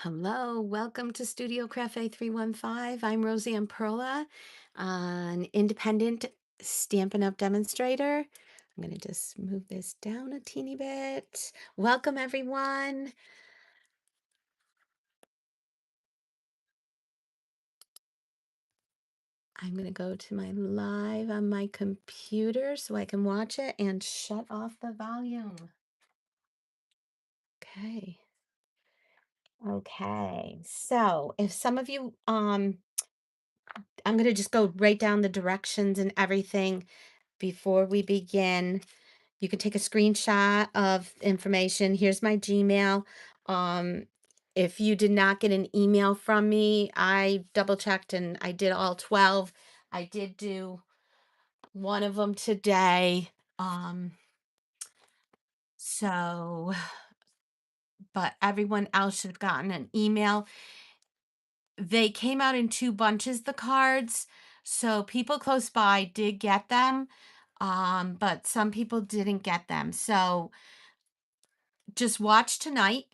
Hello, welcome to Studio Cafe 315. I'm Rosanne Perla, an independent Stampin' Up! Demonstrator. I'm going to just move this down a teeny bit. Welcome, everyone. I'm going to go to my live on my computer so I can watch it and shut off the volume. Okay. Okay. So if some of you, I'm going to just go right down the directions and everything before we begin. You can take a screenshot of information. Here's my Gmail. Um, if you did not get an email from me, I double checked and I did all 12. I did do one of them today. So, but everyone else should have gotten an email. They came out in two bunches, the cards. So people close by did get them. But some people didn't get them. So just watch tonight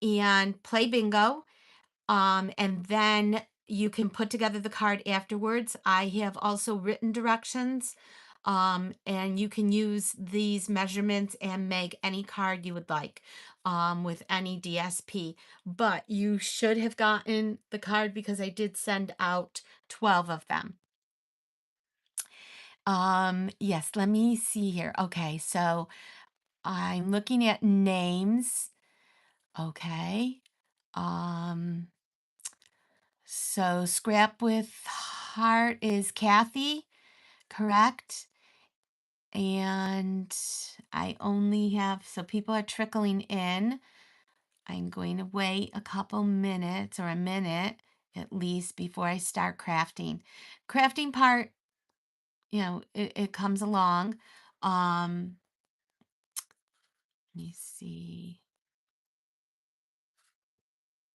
and play bingo. And then you can put together the card afterwards. I have also written directions. And you can use these measurements and make any card you would like with any DSP. But you should have gotten the card because I did send out 12 of them. Yes, let me see here. Okay, so I'm looking at names. Okay. Um, so Scrap with Heart is Kathy, correct? And I only have, so people are trickling in. I'm going to wait a couple minutes or a minute at least before I start crafting. Crafting part, it comes along. Let me see.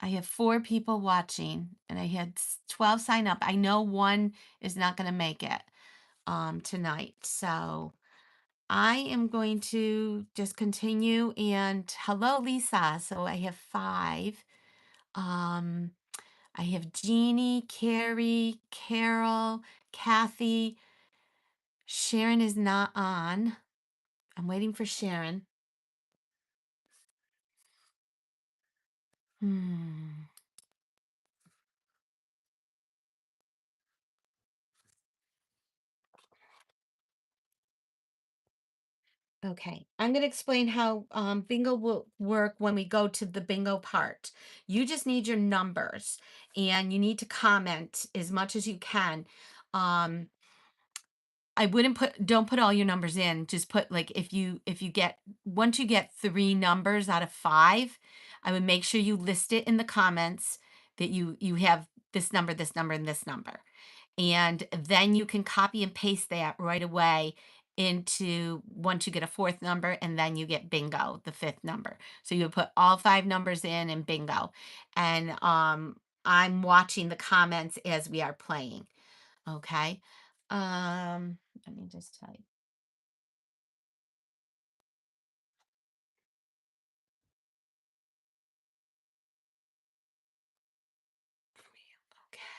I have 4 people watching and I had 12 sign up. I know one is not going to make it tonight. So I am going to just continue and hello Lisa. So I have 5. Um I have Jeannie, Carrie, Carol, Kathy. Sharon is not on. I'm waiting for Sharon. Hmm. Okay, I'm going to explain how bingo will work when we go to the bingo part. You just need your numbers and you need to comment as much as you can. Um, I wouldn't don't put all your numbers in. Just put like if you get once you get 3 numbers out of 5, I would make sure you list it in the comments that you have this number, and this number. And then you can copy and paste that right away into once you get a 4th number and then you get bingo, the 5th number. So you put all 5 numbers in and bingo. And I'm watching the comments as we are playing. Okay. Let me just tell you.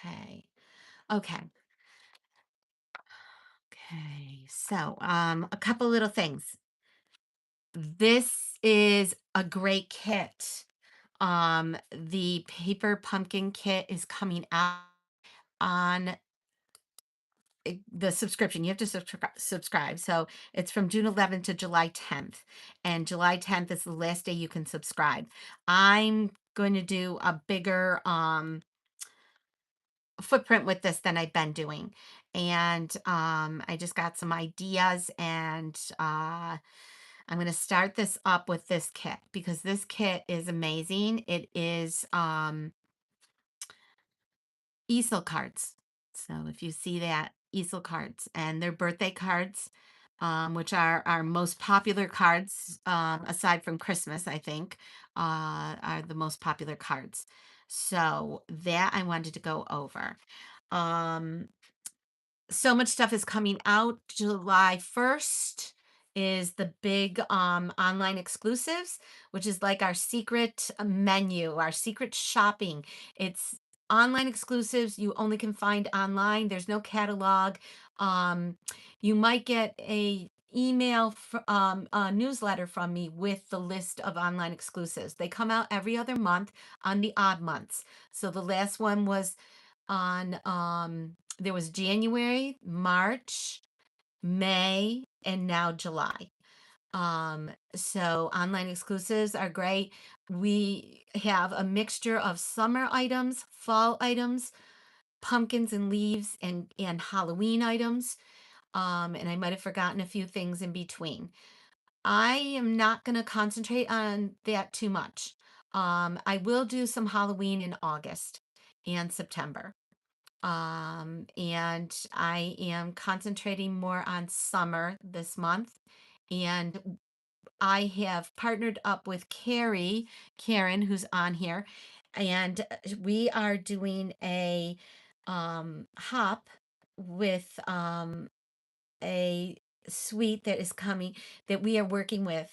Okay. Okay. Okay. So, a couple little things. This is a great kit. The paper pumpkin kit is coming out on the subscription. You have to subscribe. So it's from June 11th to July 10th. And July 10th is the last day you can subscribe. I'm going to do a bigger footprint with this than I've been doing. And I just got some ideas and I'm going to start this up with this kit because this kit is amazing. It is easel cards. So if you see that, easel cards, and they're birthday cards, which are our most popular cards, aside from Christmas, I think, are the most popular cards. So that I wanted to go over. Um, so much stuff is coming out July 1st is the big online exclusives, which is like our secret menu, our secret shopping. It's online exclusives you only can find online. There's no catalog. Um, you might get a newsletter from me with the list of online exclusives. They come out every other month on the odd months. So the last one was on there was January, March, May, and now July. So online exclusives are great. We have a mixture of summer items, fall items, pumpkins and leaves, and Halloween items. And I might have forgotten a few things in between. I am not going to concentrate on that too much. I will do some Halloween in August and September. And I am concentrating more on summer this month. And I have partnered up with Karen, who's on here, and we are doing a hop with a suite that is coming that we are working with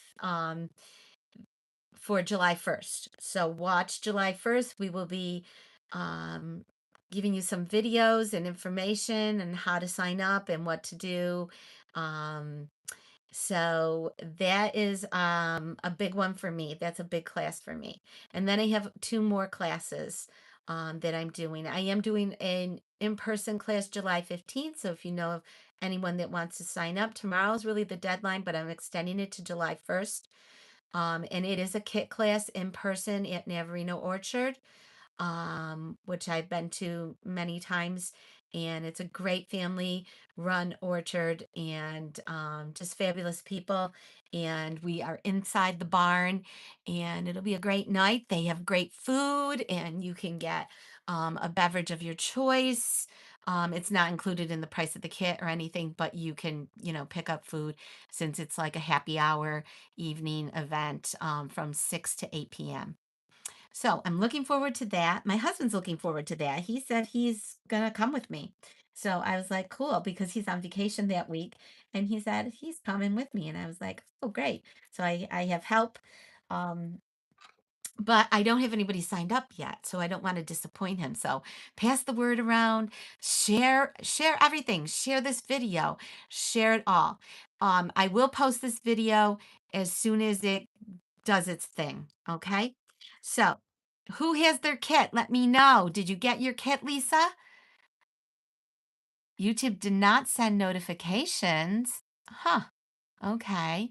for July 1st. So watch July 1st. We will be um, giving you some videos and information and how to sign up and what to do. Um, so that is a big one for me. That's a big class for me. And then I have two more classes that I'm doing. I am doing an in-person class July 15th. So if you know of anyone that wants to sign up, tomorrow is really the deadline, but I'm extending it to July 1st. And it is a kit class in person at Navarino Orchard, which I've been to many times. And it's a great family run orchard and just fabulous people. And we are inside the barn and it'll be a great night. They have great food and you can get a beverage of your choice. It's not included in the price of the kit or anything, but you can, pick up food since it's like a happy hour evening event from 6 to 8 p.m. So I'm looking forward to that. My husband's looking forward to that. He said he's gonna come with me. So I was like, cool, because he's on vacation that week. And he said he's coming with me. And I was like, oh, great. So I have help. Um, but I don't have anybody signed up yet. So I don't want to disappoint him. So pass the word around, share everything, share this video, share it all. I will post this video as soon as it does its thing. Okay. So who has their kit? Let me know. Did you get your kit, Lisa? YouTube did not send notifications. Huh. Okay.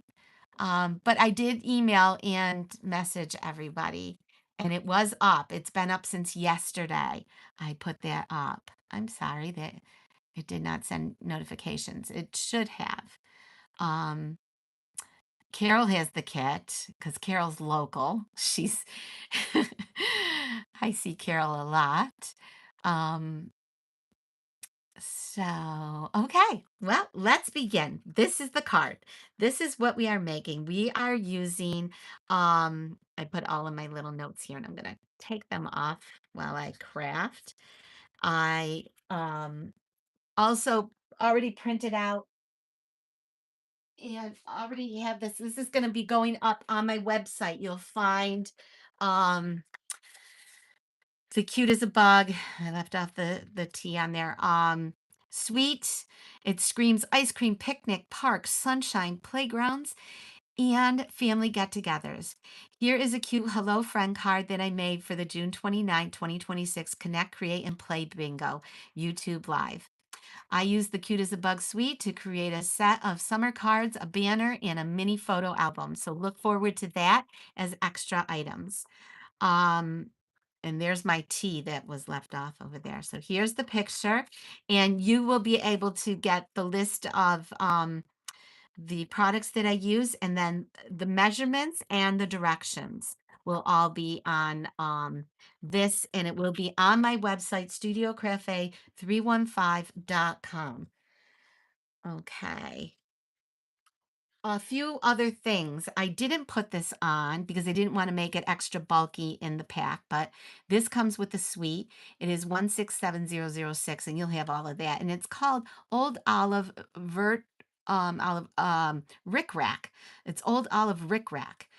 But I did email and message everybody, and it was up. It's been up since yesterday. I put that up. I'm sorry that it did not send notifications. It should have. Um, Carol has the kit because Carol's local. I see Carol a lot. Um, okay, well, let's begin. This is the card. This is what we are making. We are using, I put all of my little notes here and I'm going to take them off while I craft. I also already printed out and already have this. This is going to be going up on my website. You'll find um the cute as a bug. I left off the T on there. Sweet. It screams ice cream, picnic, park, sunshine, playgrounds, and family get-togethers. Here is a cute hello friend card that I made for the June 29, 2026 Connect, Create, and Play Bingo YouTube Live. I used the Cute as a Bug suite to create a set of summer cards, a banner, and a mini photo album. So look forward to that as extra items. Um, and there's my T that was left off over there. So here's the picture, and you will be able to get the list of the products that I use, and then the measurements and the directions will all be on this, and it will be on my website, studiocrafe315.com. Okay. A few other things. I didn't put this on because I didn't want to make it extra bulky in the pack, but this comes with the suite. It is 167006, and you'll have all of that. And it's called Old Olive olive rick rack. It's old olive rick rack.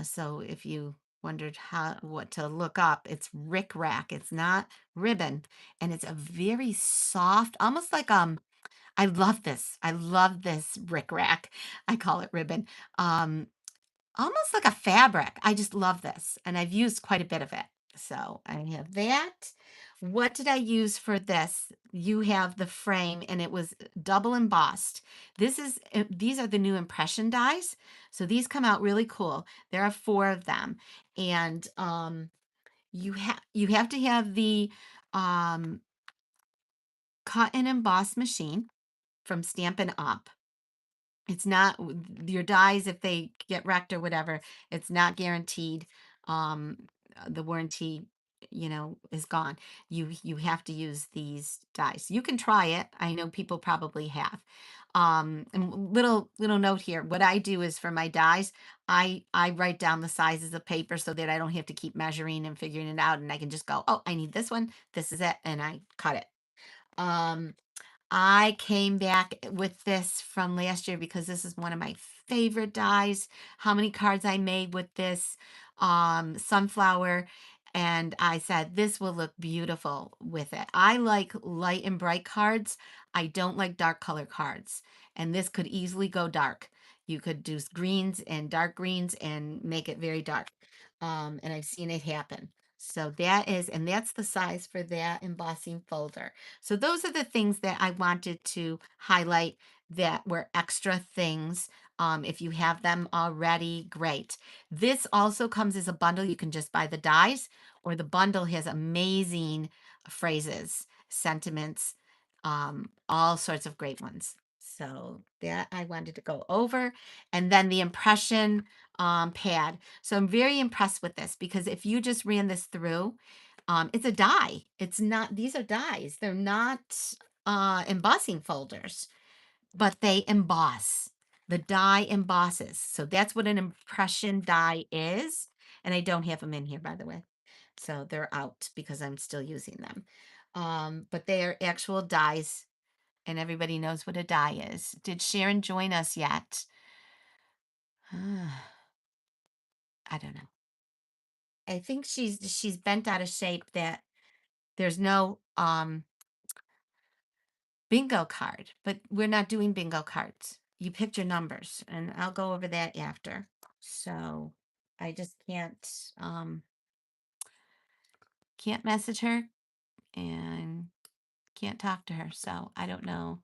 So if you wondered how what to look up, it's rick rack. It's not ribbon, and it's a very soft, almost like I love this. I love this rick rack. I call it ribbon. Um, Almost like a fabric. I just love this, and I've used quite a bit of it. So I have that. What did I use for this? You have the frame, and it was double embossed. These are the new impression dies. So these come out really cool. There are four of them, and you have to have the um, cut and emboss machine from Stampin' Up. It's not your dies if they get wrecked or whatever, it's not guaranteed. The warranty, is gone. You have to use these dies. You can try it. I know people probably have. And little note here. What I do is for my dies, I write down the sizes of paper so that I don't have to keep measuring and figuring it out, and I can just go, oh, I need this one. This is it, and I cut it. Um, I came back with this from last year because this is one of my favorite dies. How many cards I made with this sunflower, and I said this will look beautiful with it. I like light and bright cards. I don't like dark color cards, and this could easily go dark. You could do greens and dark greens and make it very dark. And I've seen it happen. So that's the size for that embossing folder. So those are the things that I wanted to highlight that were extra things. If you have them already, great. This also comes as a bundle. You can just buy the dies, or the bundle has amazing phrases, sentiments, all sorts of great ones. So that I wanted to go over. And then the impression pad. So I'm very impressed with this because if you just ran this through, it's a die. It's not, these are dies. They're not embossing folders, but they emboss. The die embosses. So that's what an impression die is. And I don't have them in here, by the way. So they're out because I'm still using them. But they are actual dies, and everybody knows what a die is. Did Sharon join us yet? I don't know. I think she's bent out of shape that there's no bingo card, but we're not doing bingo cards. You picked your numbers, and I'll go over that after. So I just can't message her and can't talk to her. So I don't know.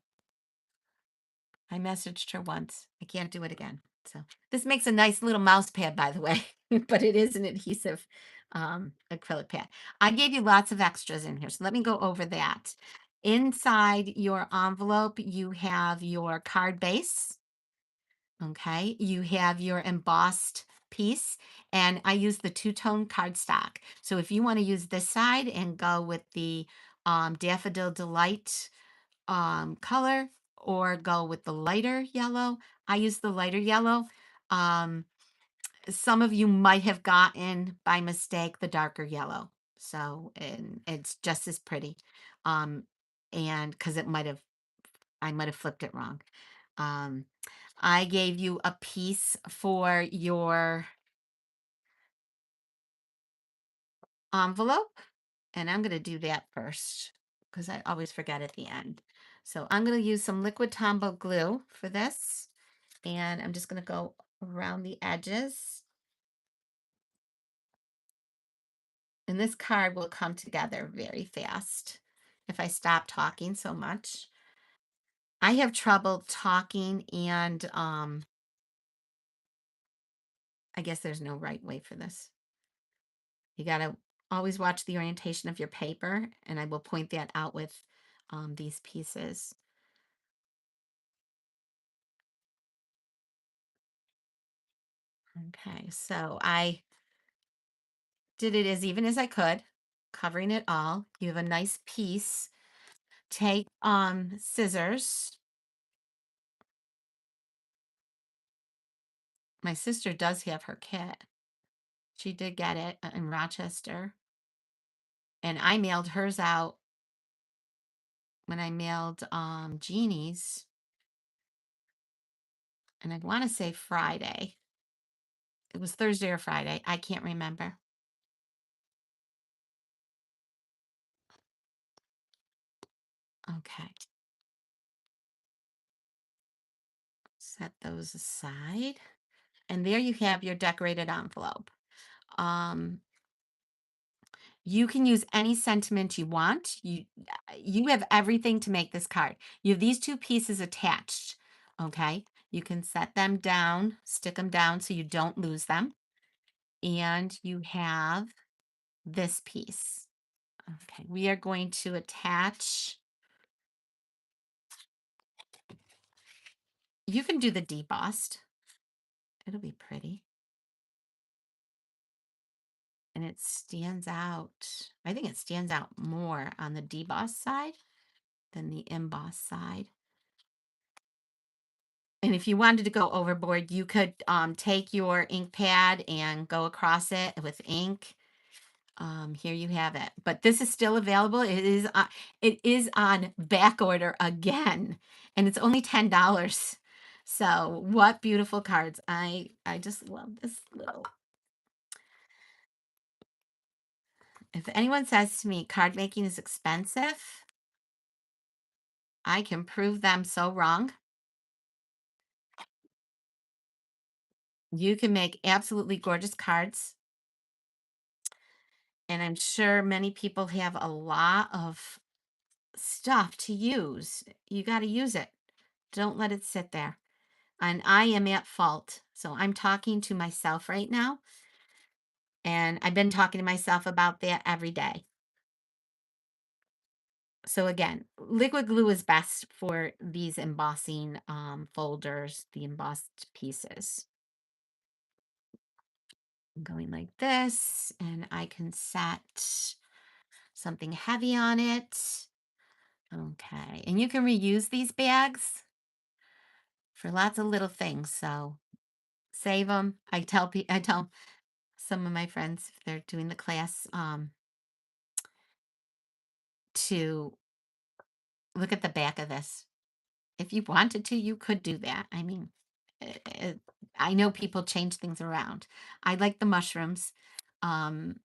I messaged her once. I can't do it again. So this makes a nice little mouse pad, by the way, but it is an adhesive acrylic pad. I gave you lots of extras in here, so let me go over that. Inside your envelope, you have your card base. Okay, you have your embossed piece, and I use the two-tone cardstock. So if you want to use this side and go with the Daffodil Delight color, or go with the lighter yellow, I use the lighter yellow. Um, some of you might have gotten by mistake the darker yellow. So, and it's just as pretty. Um, and because I might have flipped it wrong. Um, I gave you a piece for your envelope, and I'm going to do that first because I always forget at the end. So I'm going to use some liquid Tombow glue for this, and I'm just going to go around the edges. And this card will come together very fast if I stop talking so much. I have trouble talking, and I guess there's no right way for this. You got to always watch the orientation of your paper, and I will point that out with these pieces. Okay, so I did it as even as I could, covering it all. You have a nice piece. Take scissors. My sister does have her kit. She did get it in Rochester. And I mailed hers out when I mailed Jeannie's. And I want to say Friday. It was Thursday or Friday. I can't remember. Okay. Set those aside. And there you have your decorated envelope. Um, you can use any sentiment you want. You have everything to make this card. You have these two pieces attached. Okay. You can set them down, stick them down so you don't lose them. And you have this piece. Okay. We are going to attach. You can do the debossed. It'll be pretty. And it stands out. I think it stands out more on the deboss side than the emboss side. And if you wanted to go overboard, you could take your ink pad and go across it with ink. Here you have it. But this is still available. It is on back order again, and it's only $10. So what beautiful cards! I just love this little. If anyone says to me card making is expensive, I can prove them so wrong. You can make absolutely gorgeous cards. And I'm sure many people have a lot of stuff to use. You got to use it. Don't let it sit there. And I am at fault. So I'm talking to myself right now. And I've been talking to myself about that every day. So again, liquid glue is best for these embossing folders, the embossed pieces. I'm going like this, and I can set something heavy on it. Okay, and you can reuse these bags for lots of little things. So save them. I tell some of my friends if they're doing the class to look at the back of this. If you wanted to, you could do that. I mean, it, I know people change things around. I like the mushrooms, um,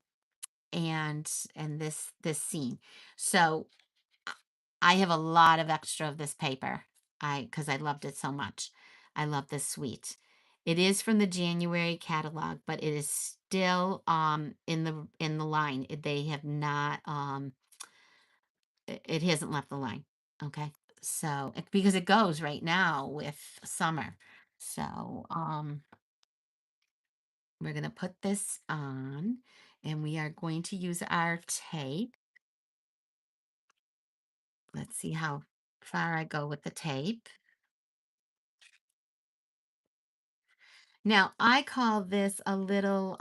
and this scene. So I have a lot of extra of this paper. Because I loved it so much. I love this suite. It is from the January catalog, but it is still in the line. They have not it hasn't left the line. Okay. So because it goes right now with summer. So we're gonna put this on, and we are going to use our tape. Let's see how far I go with the tape. Now, I call this a little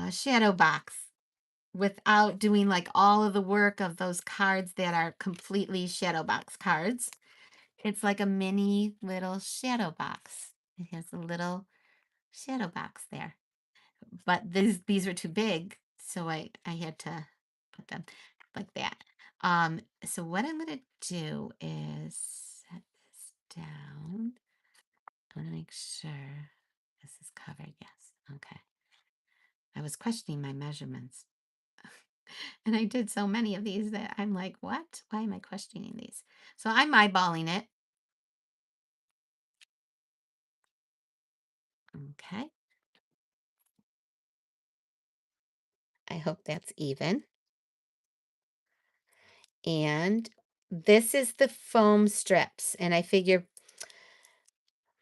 shadow box without doing like all of the work of those cards that are completely shadow box cards. It's like a mini little shadow box. It has a little shadow box there. But these are too big, so I had to put them like that. So what I'm gonna do is set this down. I want to make sure this is covered. Yes. Okay. I was questioning my measurements. And I did so many of these that I'm like, what? Why am I questioning these? So I'm eyeballing it. Okay. I hope that's even. And this is the foam strips. And I figure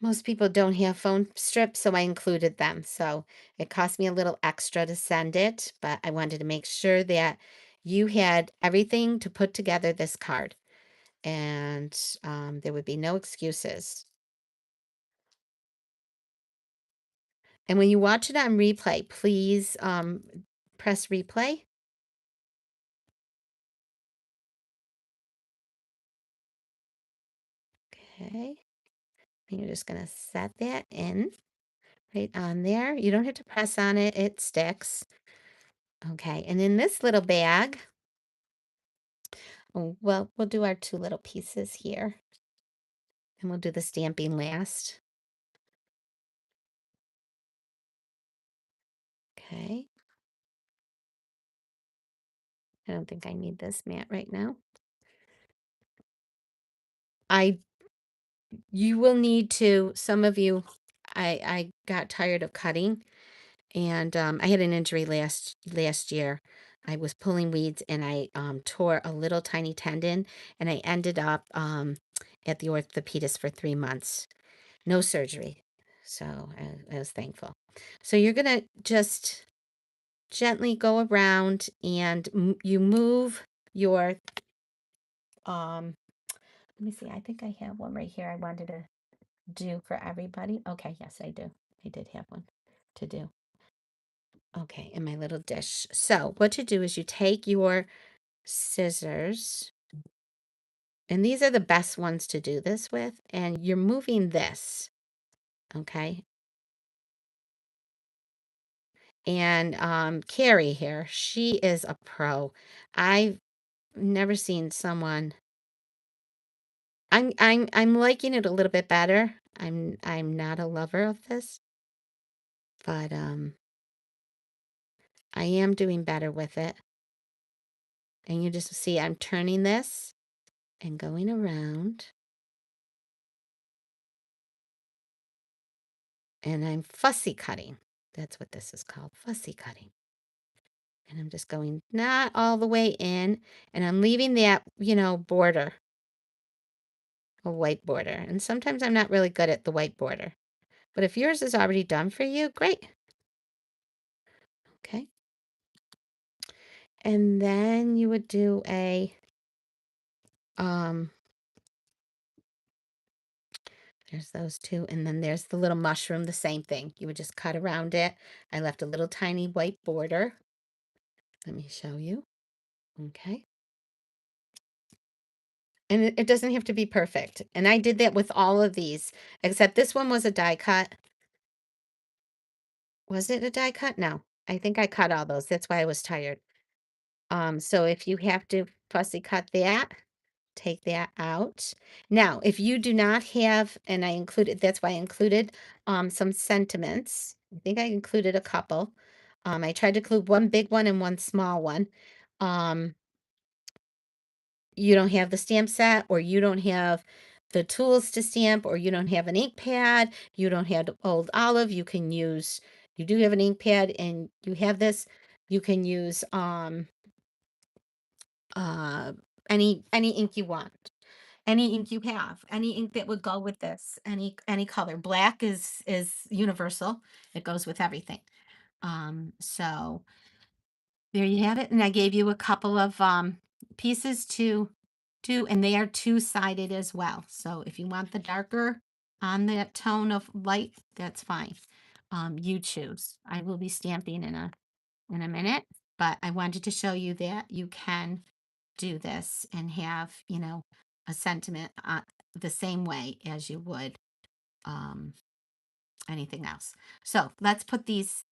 most people don't have foam strips, so I included them. So it cost me a little extra to send it, but I wanted to make sure that you had everything to put together this card. And there would be no excuses. And when you watch it on replay, please press replay. Okay. And you're just going to set that in right on there. You don't have to press on it, it sticks. Okay. And in this little bag, oh, well, we'll do our two little pieces here. And we'll do the stamping last. Okay. I don't think I need this mat right now. I You will need to, some of you, I got tired of cutting, and I had an injury last year. I was pulling weeds and I tore a little tiny tendon, and I ended up at the orthopedist for 3 months. No surgery. So I was thankful. So you're gonna just gently go around and you move your let me see, I think I have one right here I wanted to do for everybody. Okay, yes, I do. I did have one to do. Okay, in my little dish. So what you do is you take your scissors, and these are the best ones to do this with, and you're moving this, okay? And Carrie here, she is a pro. I've never seen someone. I'm liking it a little bit better. I'm not a lover of this, but I am doing better with it. And you just see I'm turning this and going around, and I'm fussy cutting. That's what this is called, fussy cutting. And I'm just going not all the way in, and I'm leaving that, border, a white border. And sometimes I'm not really good at the white border. But if yours is already done for you, great. Okay. And then you would do um, there's those two. And then there's the little mushroom, the same thing. You would just cut around it. I left a little tiny white border. Let me show you. Okay. And it doesn't have to be perfect. And I did that with all of these, except this one was a die cut. Was it a die cut? No. I think I cut all those. That's why I was tired. So if you have to fussy cut that, take that out. Now, if you do not have, and I included, that's why I included some sentiments. I think I included a couple. I tried to include one big one and one small one. Um, you don't have the stamp set, or you don't have the tools to stamp, or you don't have an ink pad, you don't have old olive, you do have an ink pad and you have this, you can use uh any ink you want. Any ink you have, any ink that would go with this, any color. Black is universal. It goes with everything. So there you have it, and I gave you a couple of pieces to do, and they are two-sided as well. So if you want the darker on that tone of light, that's fine. You choose. I will be stamping in a minute, but I wanted to show you that you can do this and have, a sentiment the same way as you would um anything else. So let's put these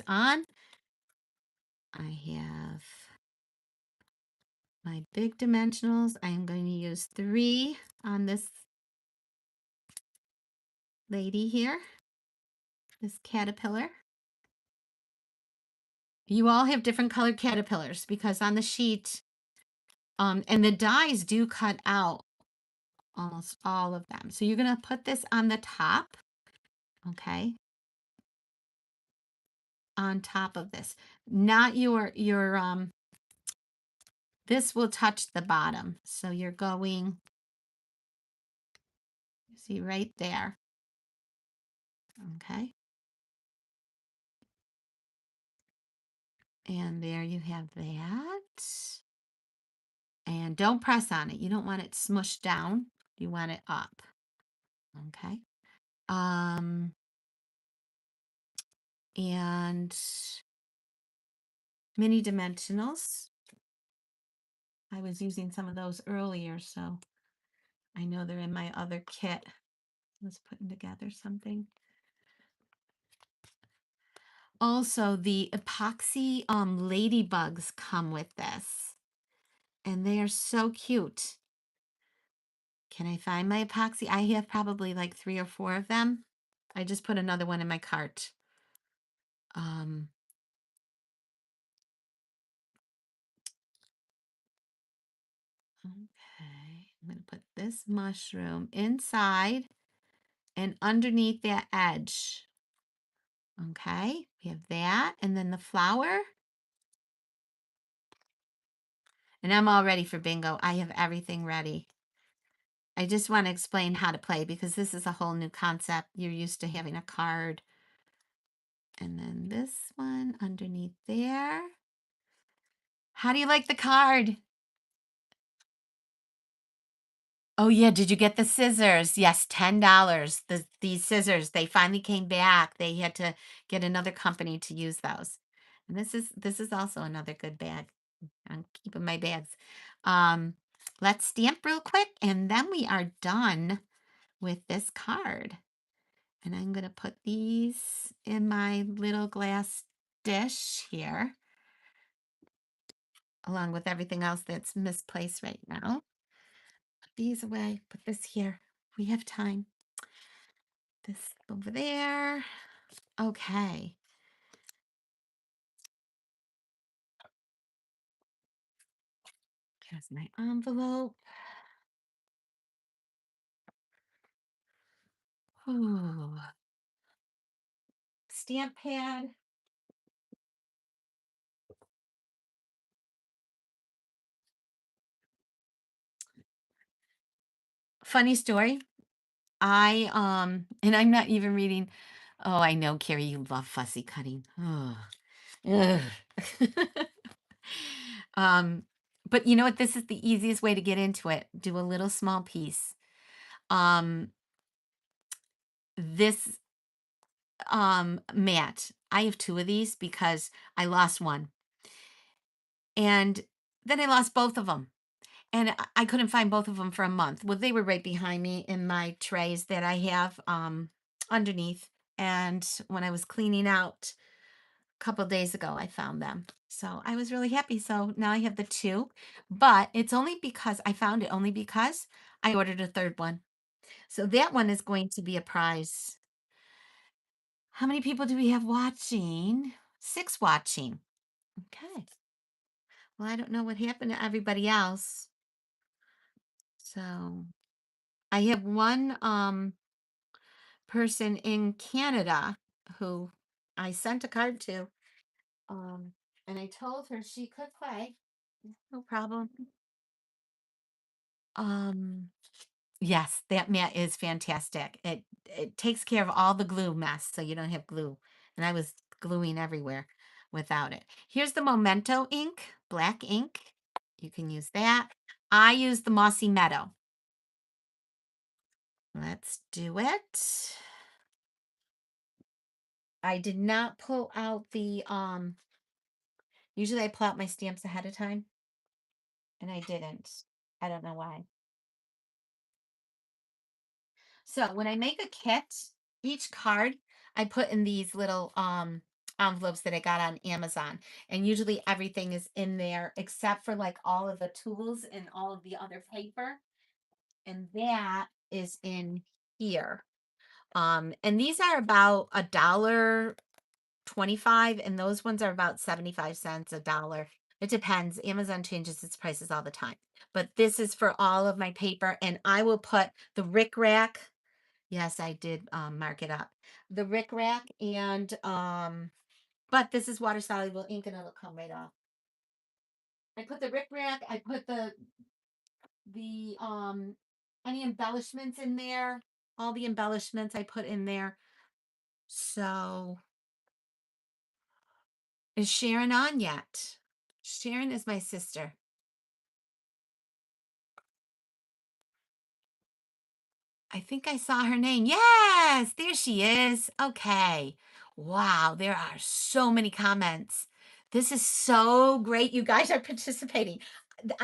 on. I have my big dimensionals. I'm going to use 3 on this lady here, this caterpillar. You all have different colored caterpillars because on the sheet, and the dies do cut out almost all of them. So you're going to put this on the top, okay, on top of this. Not this will touch the bottom. So you're going, see right there, okay. And there you have that. And don't press on it. You don't want it smushed down. You want it up. Okay. Um, and mini dimensionals. I was using some of those earlier, so I know they're in my other kit. I was putting together something. Also, the epoxy ladybugs come with this, and they are so cute. Can I find my epoxy? I have probably like 3 or 4 of them. I just put another one in my cart. Um, okay. I'm going to put this mushroom inside and underneath that edge. Okay. We have that. And then the flower. And I'm all ready for bingo. I have everything ready. I just want to explain how to play because this is a whole new concept. You're used to having a card. And then this one underneath there. How do you like the card? Oh yeah, did you get the scissors? Yes, $10. These scissors, they finally came back. They had to get another company to use those. And this is also another good bag. I'm keeping my bags. Um, let's stamp real quick and then we are done with this card. And I'm going to put these in my little glass dish here, along with everything else that's misplaced right now. Put these away, put this here. We have time. This over there. Okay. Here's my envelope. Ooh. Stamp pad. Funny story. And I'm not even reading. Oh, I know, Carrie, you love fussy cutting. Oh. Ugh. um, but you know what? This is the easiest way to get into it. Do a little small piece. Um, this mat. I have 2 of these because I lost one. And then I lost both of them. And I couldn't find both of them for a month. Well, they were right behind me in my trays that I have underneath. And when I was cleaning out a couple days ago, I found them. So I was really happy. So now I have the 2, but it's only because I found it only because I ordered a third one. So that one is going to be a prize. How many people do we have watching? 6 watching. Okay. Well, I don't know what happened to everybody else. So I have one person in Canada who I sent a card to. Um and I told her she could play. No problem. Um yes, that mat is fantastic. It takes care of all the glue mess so you don't have glue. And I was gluing everywhere without it. Here's the Memento ink, black ink. You can use that. I use the Mossy Meadow. Let's do it. I did not pull out the usually I pull out my stamps ahead of time and I didn't. I don't know why. So when I make a kit, each card I put in these little envelopes that I got on Amazon. And usually everything is in there except for like all of the tools and all of the other paper. And that is in here. And these are about $1.25, and those ones are about 75 cents, a dollar. It depends. Amazon changes its prices all the time. But this is for all of my paper, and I will put the Rick Rack. Yes, I did mark it up. The Rick Rack and but this is water soluble ink and it'll come right off. I put the Rick Rack, I put the any embellishments in there. All the embellishments I put in there. So is Sharon on yet? Sharon is my sister. I think I saw her name. Yes, there she is. Okay. Wow, there are so many comments. This is so great. You guys are participating.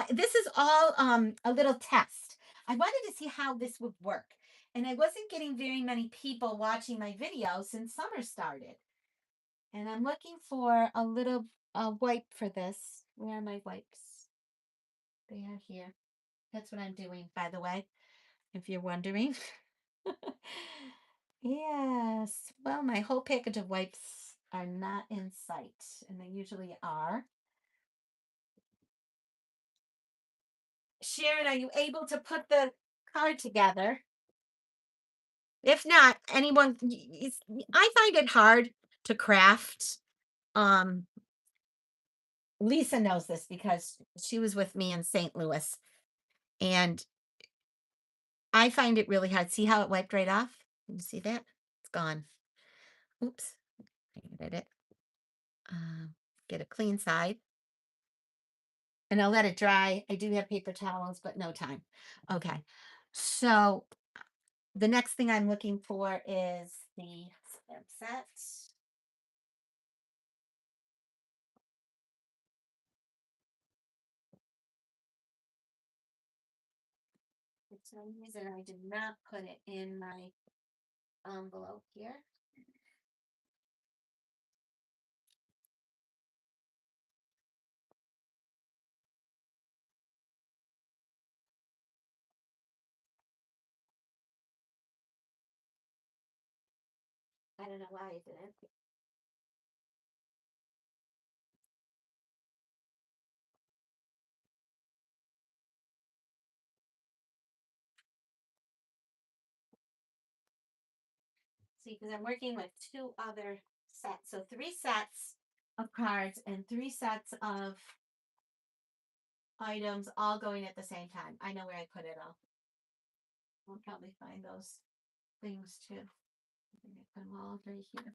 This is all a little test. I wanted to see how this would work. And I wasn't getting very many people watching my video since summer started. And I'm looking for a little wipe for this. Where are my wipes? They are here. That's what I'm doing, by the way. if you're wondering. Yes. Well, my whole package of wipes are not in sight, and they usually are. Sharon, are you able to put the card together? If not, anyone, I find it hard to craft. Um, Lisa knows this because she was with me in St. Louis, and I find it really hard. See how it wiped right off? You see that? It's gone. Oops. I did it. Um, get a clean side, and I'll let it dry. I do have paper towels, but no time. Okay. So the next thing I'm looking for is the stamp set. For some reason, I did not put it in my envelope here. I don't know why I didn't. See, because I'm working with two other sets. So three sets of cards and three sets of items all going at the same time. I know where I put it all. I'll probably find those things too. I think I put them all right here.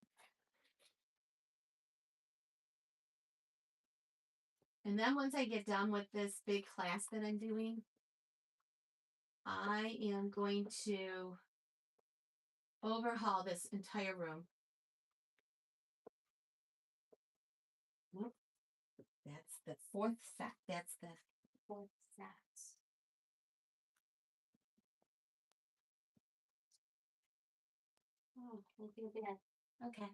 And then once I get done with this big class that I'm doing, I am going to overhaul this entire room. Nope, that's the fourth set. That's the fourth set. Oh, look at that. Okay.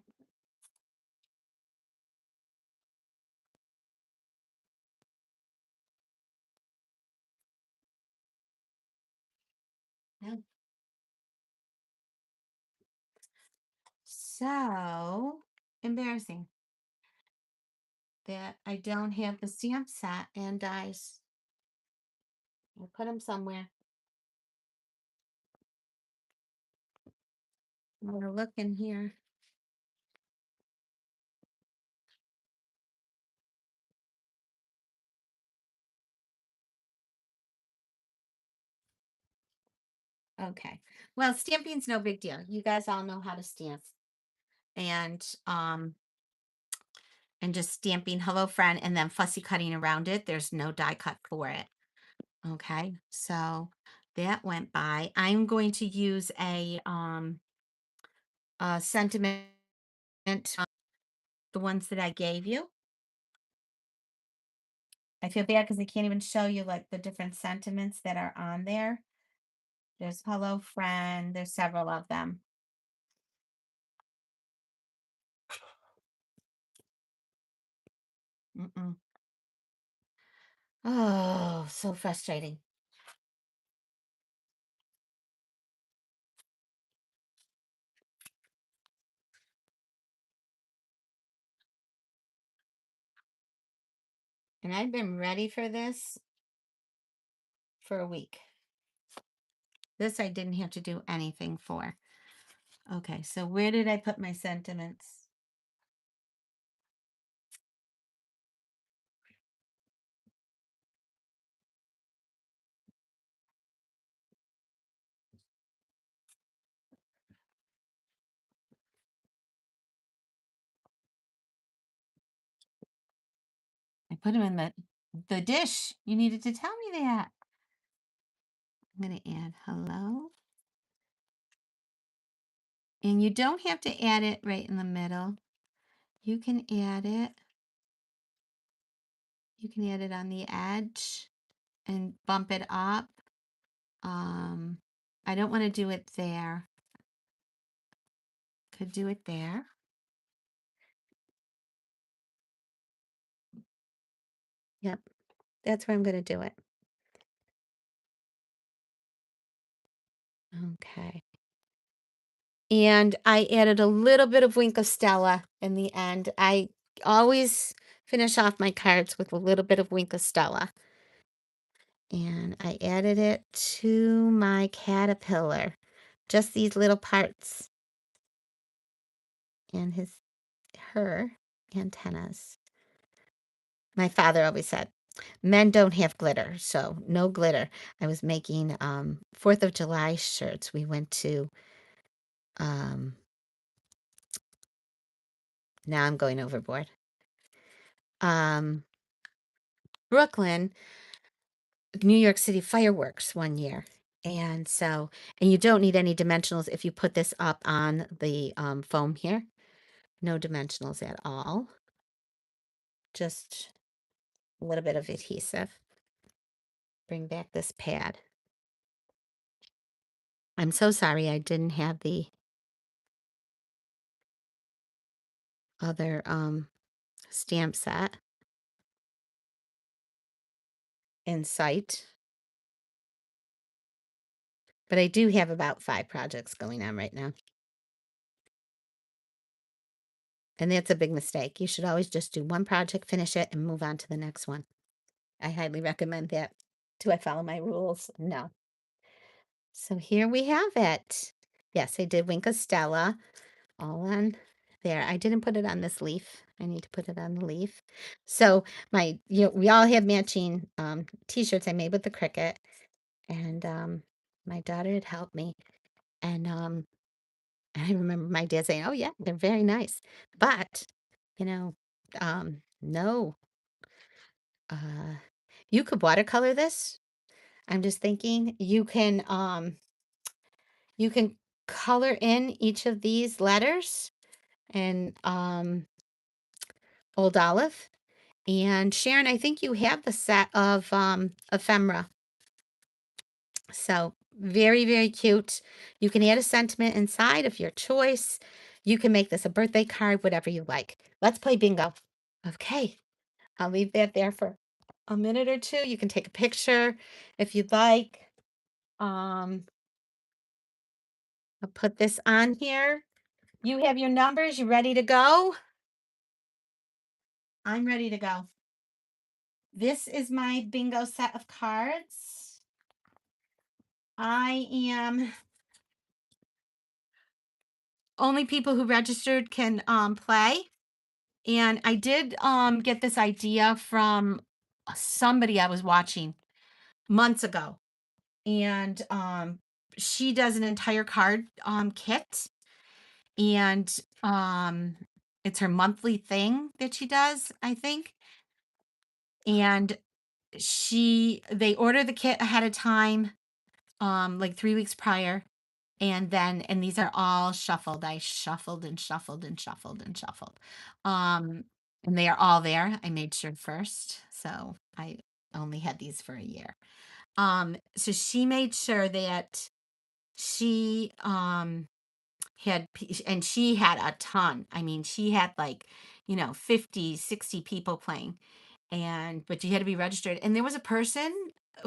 Now, so embarrassing that I don't have the stamp set and dies. I put them somewhere. I'm gonna look in here. Okay. Well, stamping's no big deal. You guys all know how to stamp. And and just stamping hello friend and then fussy cutting around it. There's no die cut for it. Okay. So that went by. I'm going to use a sentiment, the ones that I gave you. I feel bad because I can't even show you like the different sentiments that are on there. There's hello friend. There's several of them. Mm-mm. Oh, so frustrating. And I've been ready for this for a week. This I didn't have to do anything for. Okay, so where did I put my sentiments? I put them in the dish. You needed to tell me that. I'm going to add hello. And you don't have to add it right in the middle. You can add it. You can add it on the edge and bump it up. I don't want to do it there. Could do it there. Yep, that's where I'm going to do it. Okay. And I added a little bit of Wink of Stella in the end. I always finish off my cards with a little bit of Wink of Stella. And I added it to my caterpillar. Just these little parts and her antennas. My father always said, men don't have glitter, so no glitter. I was making 4th of July shirts. We went to um now I'm going overboard. Um Brooklyn, New York City fireworks one year. And so, and you don't need any dimensionals if you put this up on the foam here. No dimensionals at all. Just a little bit of adhesive. Bring back this pad. I'm so sorry I didn't have the other stamp set in sight. But I do have about 5 projects going on right now. And that's a big mistake. You should always just do one project, finish it, and move on to the next one. I highly recommend that. Do I follow my rules? No. So here we have it. Yes, I did Wink of Stella all on there. I didn't put it on this leaf. I need to put it on the leaf. So we all have matching t-shirts I made with the cricket. And my daughter had helped me. And I remember my dad saying, "Oh yeah, they're very nice." But, you know, no, uh, you could watercolor this. I'm just thinking you can color in each of these letters and Old Olive. And Sharon, I think you have the set of ephemera. So very, very cute. You can add a sentiment inside of your choice. You can make this a birthday card, whatever you like. Let's play bingo. Okay, I'll leave that there for a minute or two. You can take a picture if you'd like. Um, I'll put this on here. You have your numbers. You ready to go? I'm ready to go. This is my bingo set of cards. I am only people who registered can play. And I did get this idea from somebody I was watching months ago. And she does an entire card kit, and it's her monthly thing that she does, I think. And they order the kit ahead of time, like 3 weeks prior. And these are all shuffled. I shuffled and shuffled and shuffled and shuffled. Um, and they are all there. I made sure first. So I only had these for a year. So she made sure that she and she had a ton. I mean, she had like, 50, 60 people playing. But you had to be registered. And there was a person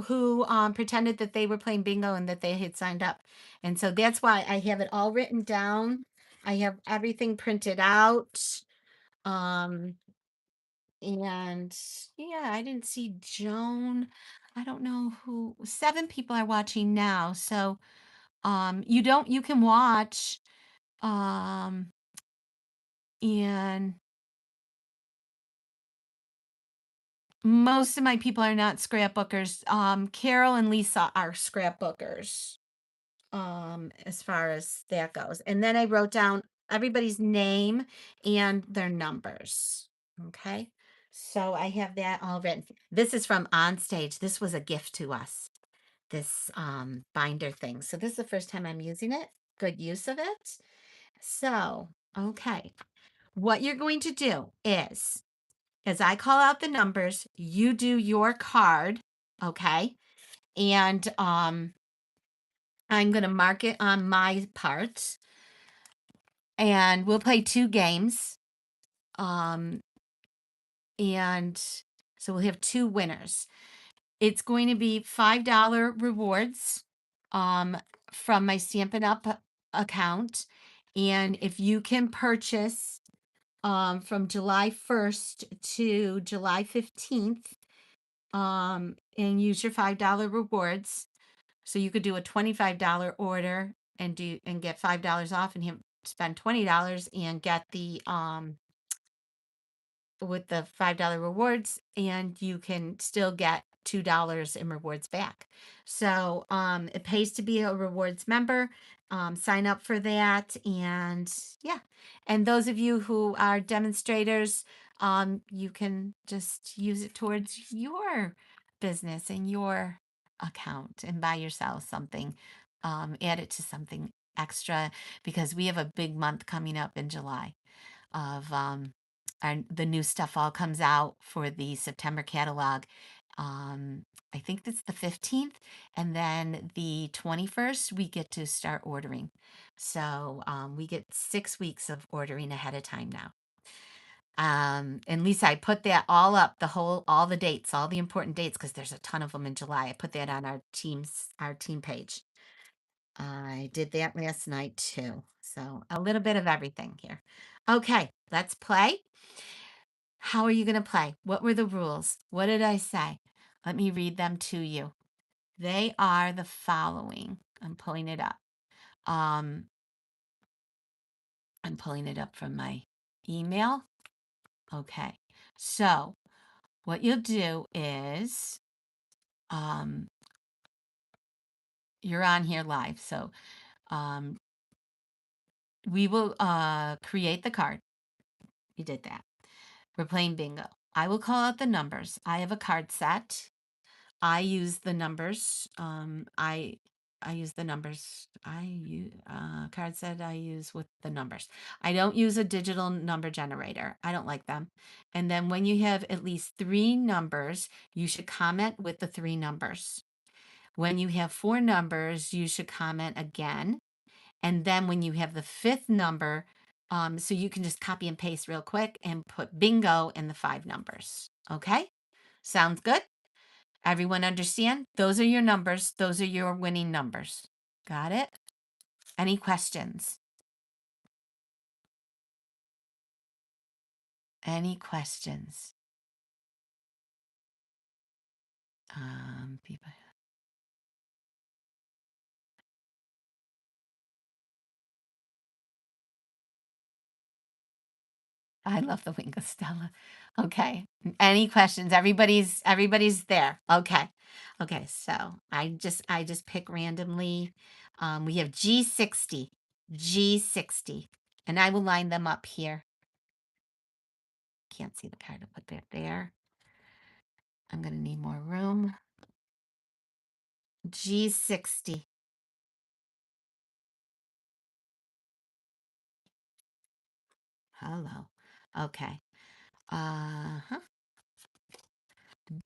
who pretended that they were playing bingo and that they had signed up. And so that's why I have it all written down. I have everything printed out. Um, and yeah, I didn't see Joan. I don't know who. 7 people are watching now. So you can watch. Um, and most of my people are not scrapbookers. Carol and Lisa are scrapbookers. As far as that goes. And then I wrote down everybody's name and their numbers. Okay. So I have that all written. This is from Onstage. This was a gift to us. This binder thing. So this is the first time I'm using it. Good use of it. So, okay. What you're going to do is, as I call out the numbers, you do your card, okay? And I'm going to mark it on my part, and we'll play 2 games. Um, and so we'll have 2 winners. It's going to be $5 rewards from my Stampin' Up account. And if you can purchase from July 1st to July 15th, and use your $5 rewards. So you could do a $25 order and get $5 off, and spend $20 and get the with the $5 rewards, and you can still get $2 in rewards back. So it pays to be a rewards member. Sign up for that. And yeah. And those of you who are demonstrators, you can just use it towards your business and your account and buy yourself something. Add it to something extra, because we have a big month coming up in July of and the new stuff all comes out for the September catalog. Um, I think that's the 15th, and then the 21st we get to start ordering. So we get 6 weeks of ordering ahead of time now. And Lisa, I put that all up, all the dates, all the important dates, because there's a ton of them in July. I put that on our team page. I did that last night too. So a little bit of everything here. Okay, let's play. How are you going to play? What were the rules? What did I say? Let me read them to you. They are the following. I'm pulling it up. I'm pulling it up from my email. Okay. So what you'll do is you're on here live. So we will create the card. You did that. We're playing bingo. I will call out the numbers. I have a card set. I use the numbers. I use the numbers. I use card set. I use with the numbers. I don't use a digital number generator. I don't like them. And then when you have at least 3 numbers, you should comment with the 3 numbers. When you have 4 numbers, you should comment again. And then when you have the 5th number, so you can just copy and paste real quick and put bingo in the 5 numbers. Okay? Sounds good? Everyone understand? Those are your numbers. Those are your winning numbers. Got it? Any questions? Any questions? People. I love the Wingo Stella. Okay. Any questions? Everybody's there. Okay. Okay. So I just pick randomly. We have G60, G60, and I will line them up here. Can't see the card. I'll put that there. I'm going to need more room. G60. Hello. Okay. Uh-huh.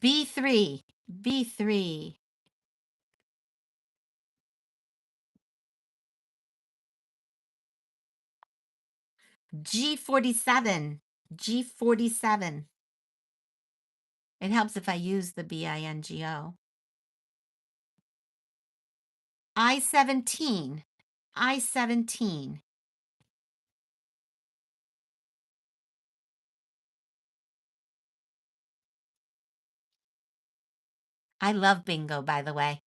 B3. B3. G47. G47. It helps if I use the BINGO. I17. I17. I love bingo, by the way.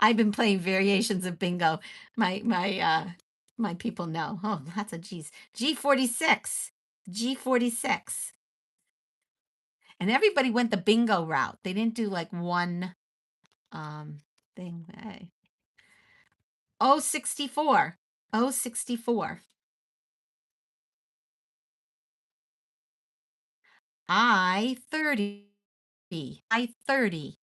I've been playing variations of bingo. My people know. Oh, lots of G's. G46. G46. And everybody went the bingo route. They didn't do like one thing. Hey. 064. 064. I30. I30.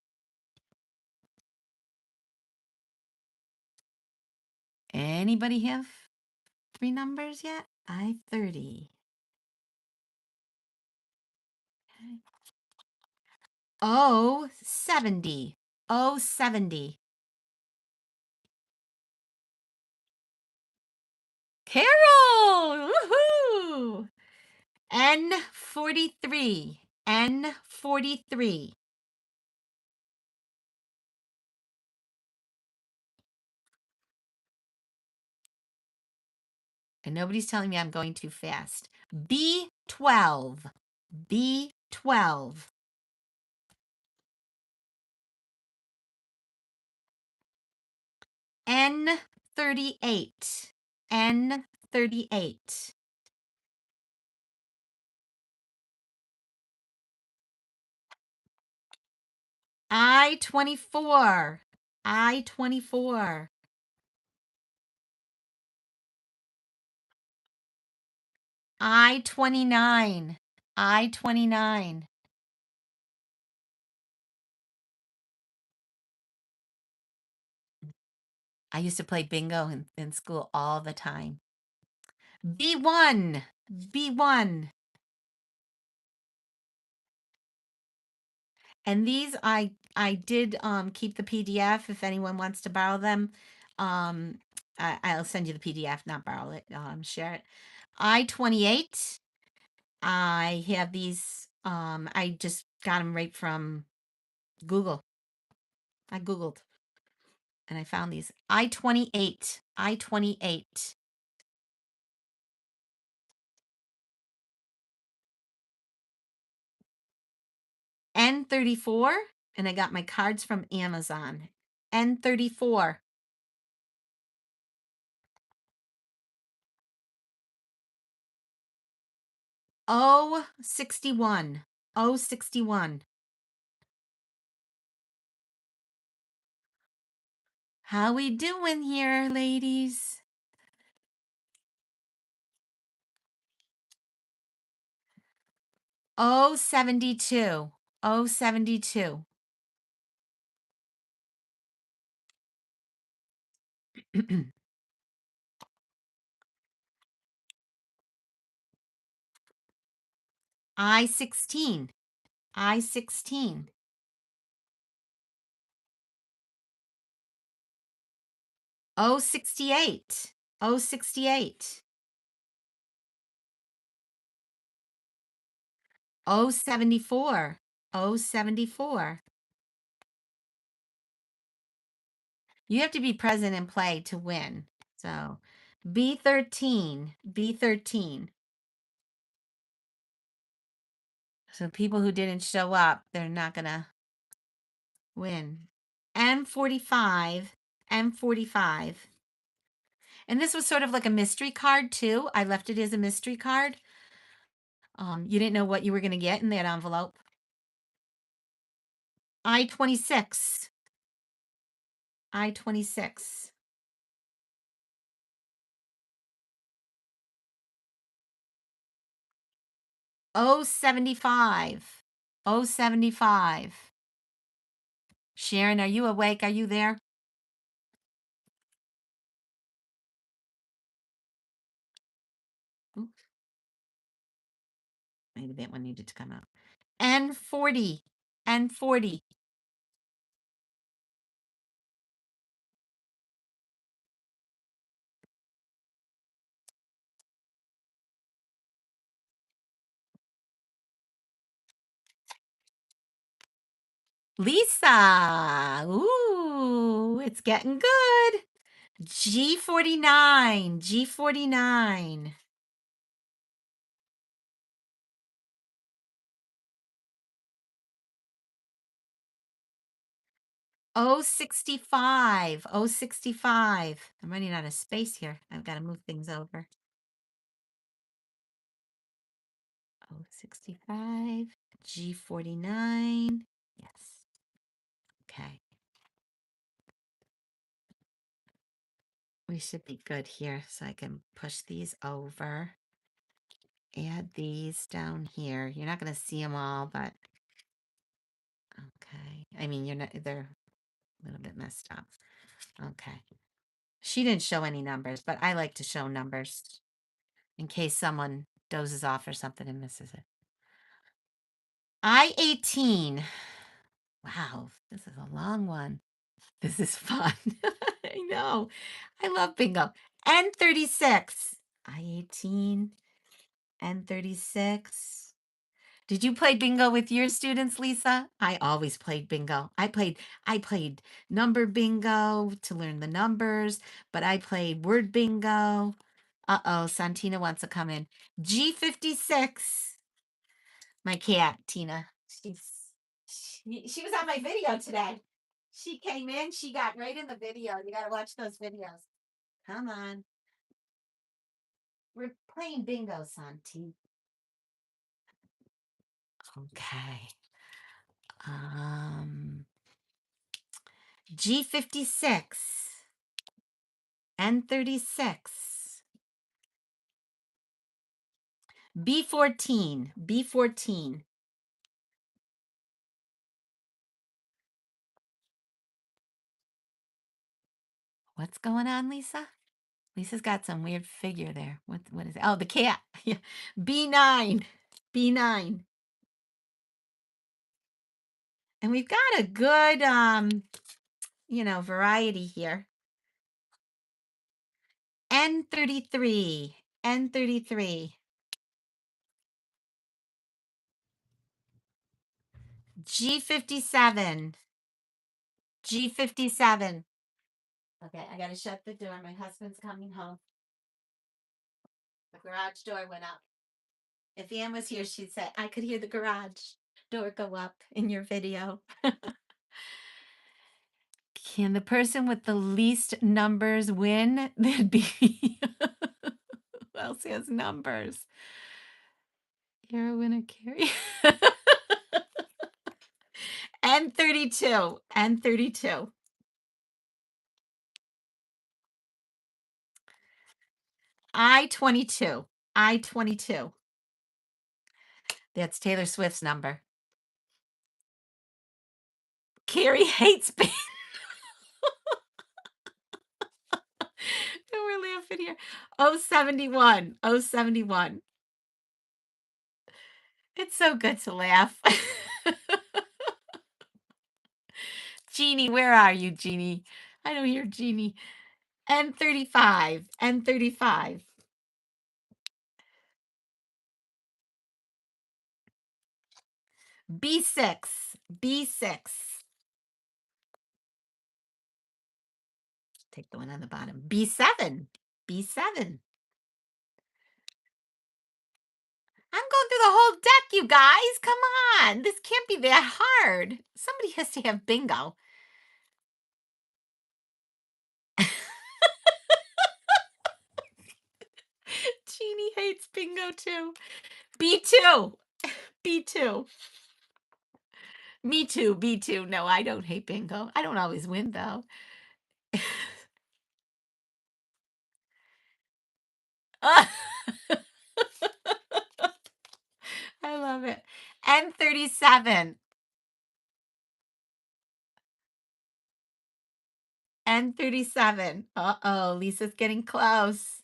Anybody have 3 numbers yet? I30. Okay. 070. 070. Carol! Woohoo! N43. N43. And nobody's telling me I'm going too fast. B12. B12. N38. N38. I24. I24. I29. I29. I used to play bingo in school all the time. B1. B1. And these I did keep the PDF if anyone wants to borrow them. I'll send you the PDF, not borrow it, share it. I28. I have these I just got them right from Google. I Googled and I found these. I28. I28. N34, and I got my cards from Amazon. N34. O61. O61. How we doing here, ladies? O72. O72. I16. I16. O68. O68. O74. O74. You have to be present and play to win. So B13. B13. So people who didn't show up, they're not going to win. M45. M45. And this was sort of like a mystery card too. I left it as a mystery card. You didn't know what you were going to get in that envelope. I26. I26. O75. O75. Sharon, are you awake? Are you there? Oops. Maybe that one needed to come out. N40. N40. Lisa. Ooh, it's getting good. G49. G49. O65. O65. I'm running out of space here. I've got to move things over. O65. G49. Yes. Okay. We should be good here, so I can push these over. Add these down here. You're not going to see them all, but okay. I mean, you're not, they're a little bit messed up. Okay. She didn't show any numbers, but I like to show numbers in case someone dozes off or something and misses it. I18. Wow, this is a long one. This is fun. I know. I love bingo. N36. I18. N36. Did you play bingo with your students, Lisa? I always played bingo. I played number bingo to learn the numbers, but I played word bingo. Uh-oh, Santina wants to come in. G56. My cat, Tina. She was on my video today. She came in, she got right in the video. You gotta watch those videos. Come on. We're playing bingo, Santi. Okay. G56. N36. B14. B14. What's going on, Lisa? Lisa's got some weird figure there. What is it? Oh, the cat. Yeah. B9. B9. And we've got a good variety here. N33. N33. G57. G57. Okay, I gotta shut the door. My husband's coming home. The garage door went up. If Ann was here, she'd say, I could hear the garage door go up in your video. Can the person with the least numbers win? That'd be who else has numbers? You're a winner, Carrie. N32. N32. I-22. I-22. That's Taylor Swift's number. Carrie hates being. We're laughing here. 071. 071. It's so good to laugh. Jeannie, where are you, Jeannie? I don't hear Jeannie. N35. N35. B6. B6. Take the one on the bottom. B7. B7. I'm going through the whole deck, you guys. Come on. This can't be that hard. Somebody has to have bingo. Jeannie hates bingo too. B2. B2. Me too. B2. No, I don't hate bingo. I don't always win though. I love it. N37. N37. Uh-oh, Lisa's getting close.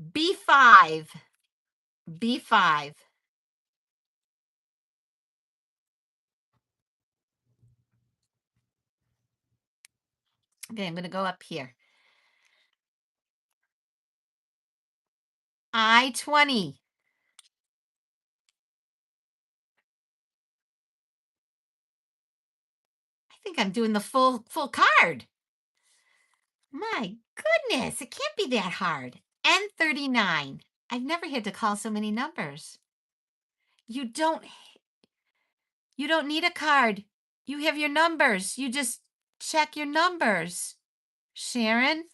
B5. B5. Okay, I'm going to go up here. I-20. I think I'm doing the full card. My goodness, it can't be that hard. N39. I've never had to call so many numbers. You don't need a card. You have your numbers. You just check your numbers. Sharon?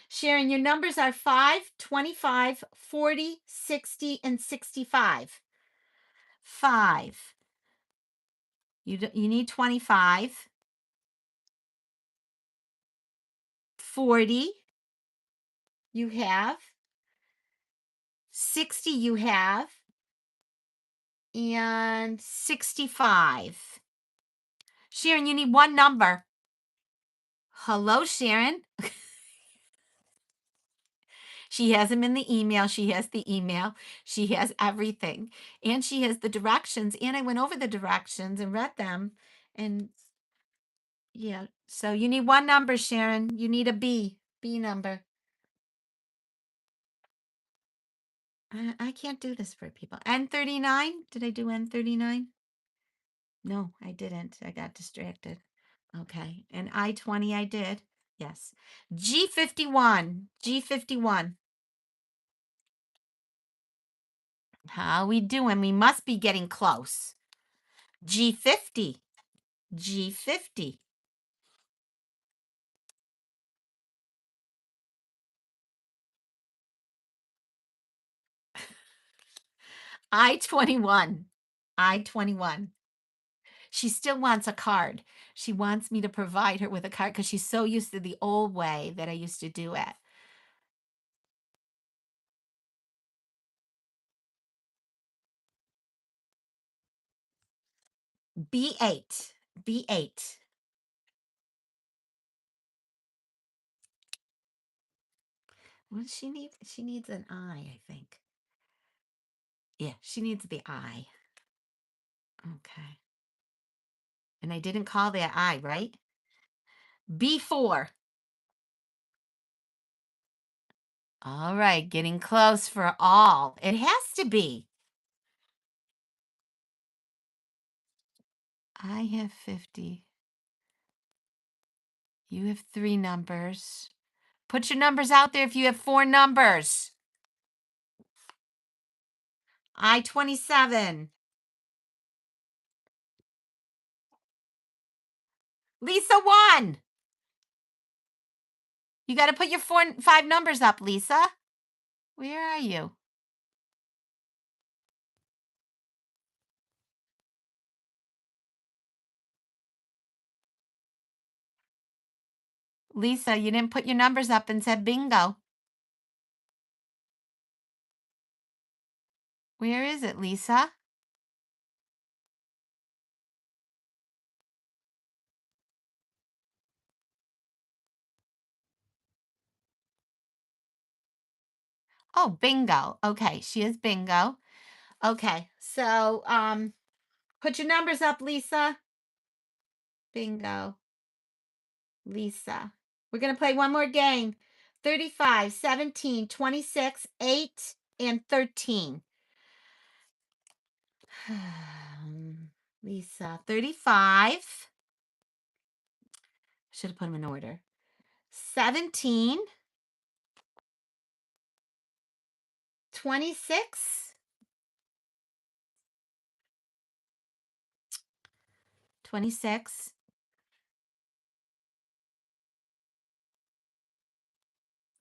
Sharon, your numbers are 5, 25, 40, 60, and 65. 5. You need 25. 40 you have. 60 you have. And 65. Sharon, you need one number. Hello, Sharon. She has them in the email. She has the email. She has everything. And she has the directions. And I went over the directions and read them. And yeah, so you need one number, Sharon. You need a B number. I can't do this for people. N39? Did I do N39? No, I didn't. I got distracted. Okay. And I-20 I did. Yes. G51. G51. How we doing? We must be getting close. G50. G50. I-21. I-21. She still wants a card. She wants me to provide her with a card because she's so used to the old way that I used to do it. B8. B8. What does she need? She needs an I think. Yeah, she needs the I. Okay. And I didn't call that I, right? B4. All right, getting close for all. It has to be. I have 50. You have 3 numbers. Put your numbers out there if you have 4 numbers. I-27. Lisa won. You got to put your 5 numbers up, Lisa. Where are you? Lisa, you didn't put your numbers up and said bingo. Where is it, Lisa? Oh, bingo. Okay, she is bingo. Okay, so put your numbers up, Lisa. Bingo. Lisa. We're going to play one more game. 35, 17, 26, 8, and 13. Lisa, 35. Should have put them in order. 17, 26, 26,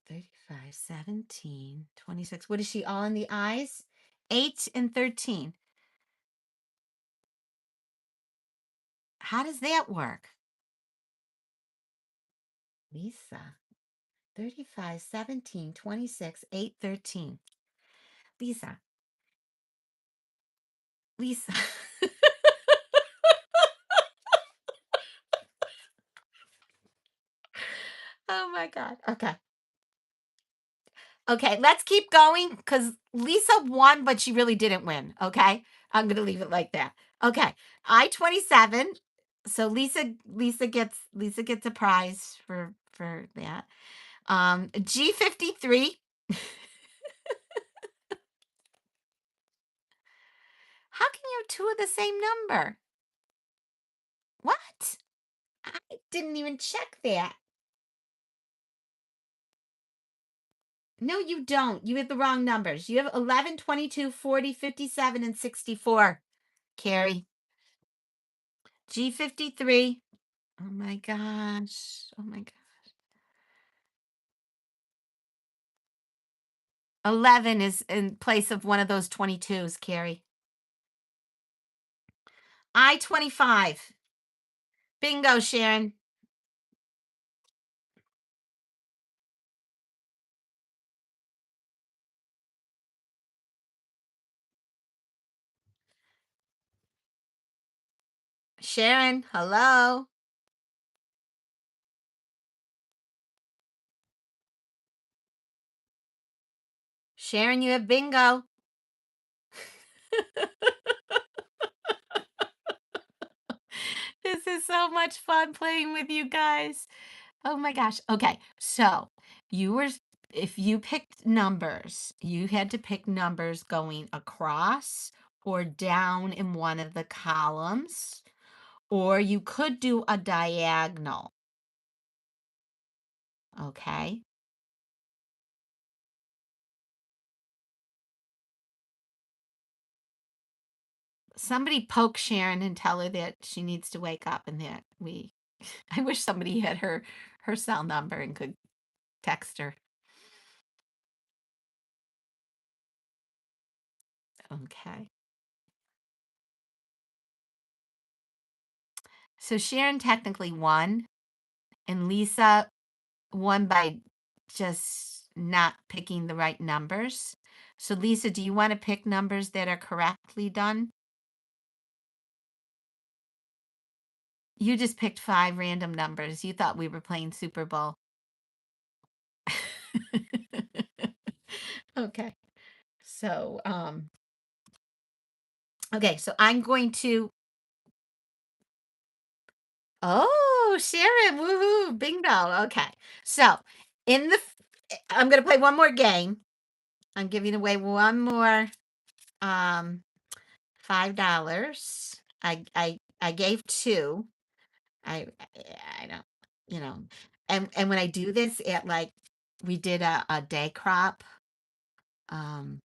35, 17, 26. What is she all in the eyes? 8 and 13. How does that work? Lisa, 35, 17, 26, 8, 13. Lisa, Lisa. Oh my God. Okay. Okay, let's keep going because Lisa won, but she really didn't win. Okay. I'm gonna leave it like that. Okay. I-27. So Lisa gets a prize for that. G53. How can you have 2 of the same number? What? I didn't even check that. No, you don't. You have the wrong numbers. You have 11, 22, 40, 57, and 64. Carrie. G53. Oh my gosh. Oh my god. 11 is in place of one of those 22s, Carrie. I-25. Bingo, Sharon. Sharon, hello. Sharon, you have bingo. This is so much fun playing with you guys. Oh my gosh. Okay. So you were, if you picked numbers, you had to pick numbers going across or down in one of the columns, or you could do a diagonal. Okay. Somebody poke Sharon and tell her that she needs to wake up and that I wish somebody had her cell number and could text her. Okay. So Sharon technically won, and Lisa won by just not picking the right numbers. So Lisa, do you want to pick numbers that are correctly done? You just picked 5 random numbers. You thought we were playing Super Bowl. Okay. So, okay, so I'm going to Oh, Sharon, woohoo, bingo. Okay. So, in the I'm going to play one more game. I'm giving away one more um $5. I gave 2. I I don't, you know. And when I do this at like we did a day crop um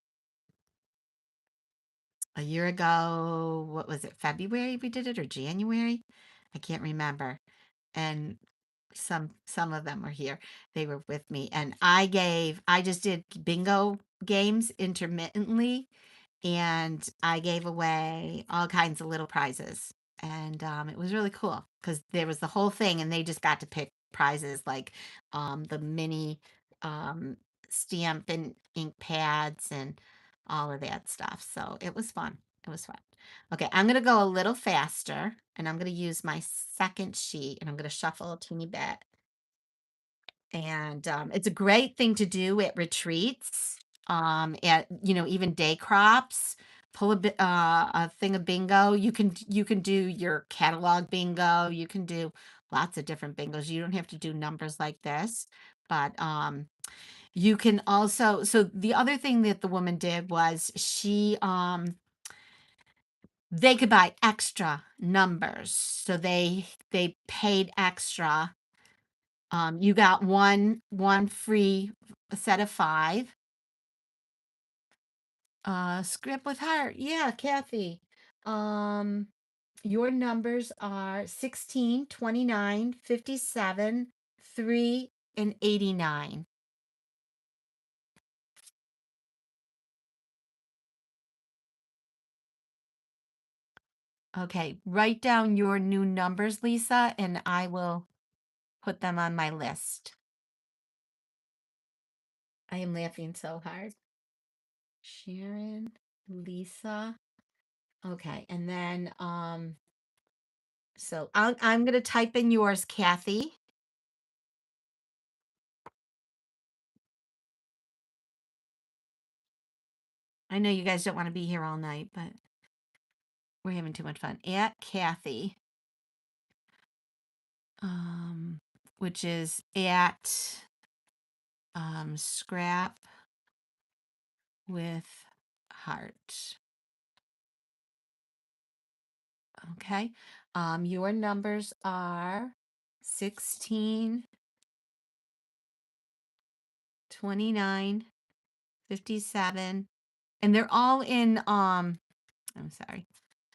a year ago, what was it? February we did it or January? I can't remember. And some of them were here. They were with me and I just did bingo games intermittently and I gave away all kinds of little prizes. And it was really cool because there was the whole thing, and they just got to pick prizes like the mini um, stamp and ink pads and all of that stuff. So it was fun. It was fun. Okay, I'm going to go a little faster and I'm going to use my second sheet and I'm going to shuffle a teeny bit. And it's a great thing to do at retreats, at even day crops. Pull a thing of bingo. You can do your catalog bingo. You can do lots of different bingos. You don't have to do numbers like this, but you can also. So the other thing that the woman did was they could buy extra numbers, so they paid extra. You got one free set of 5. Script with heart. Yeah, Kathy. Um, your numbers are 16, 29, 57, 3, and 89. Okay, write down your new numbers, Lisa, and I will put them on my list. I am laughing so hard. Sharon, Lisa. Okay, and then so I'm gonna type in yours, Kathy. I know you guys don't want to be here all night, but we're having too much fun. At Kathy, um, which is at scrap with heart. Okay. Your numbers are 16, 29, 57, and they're all in I'm sorry,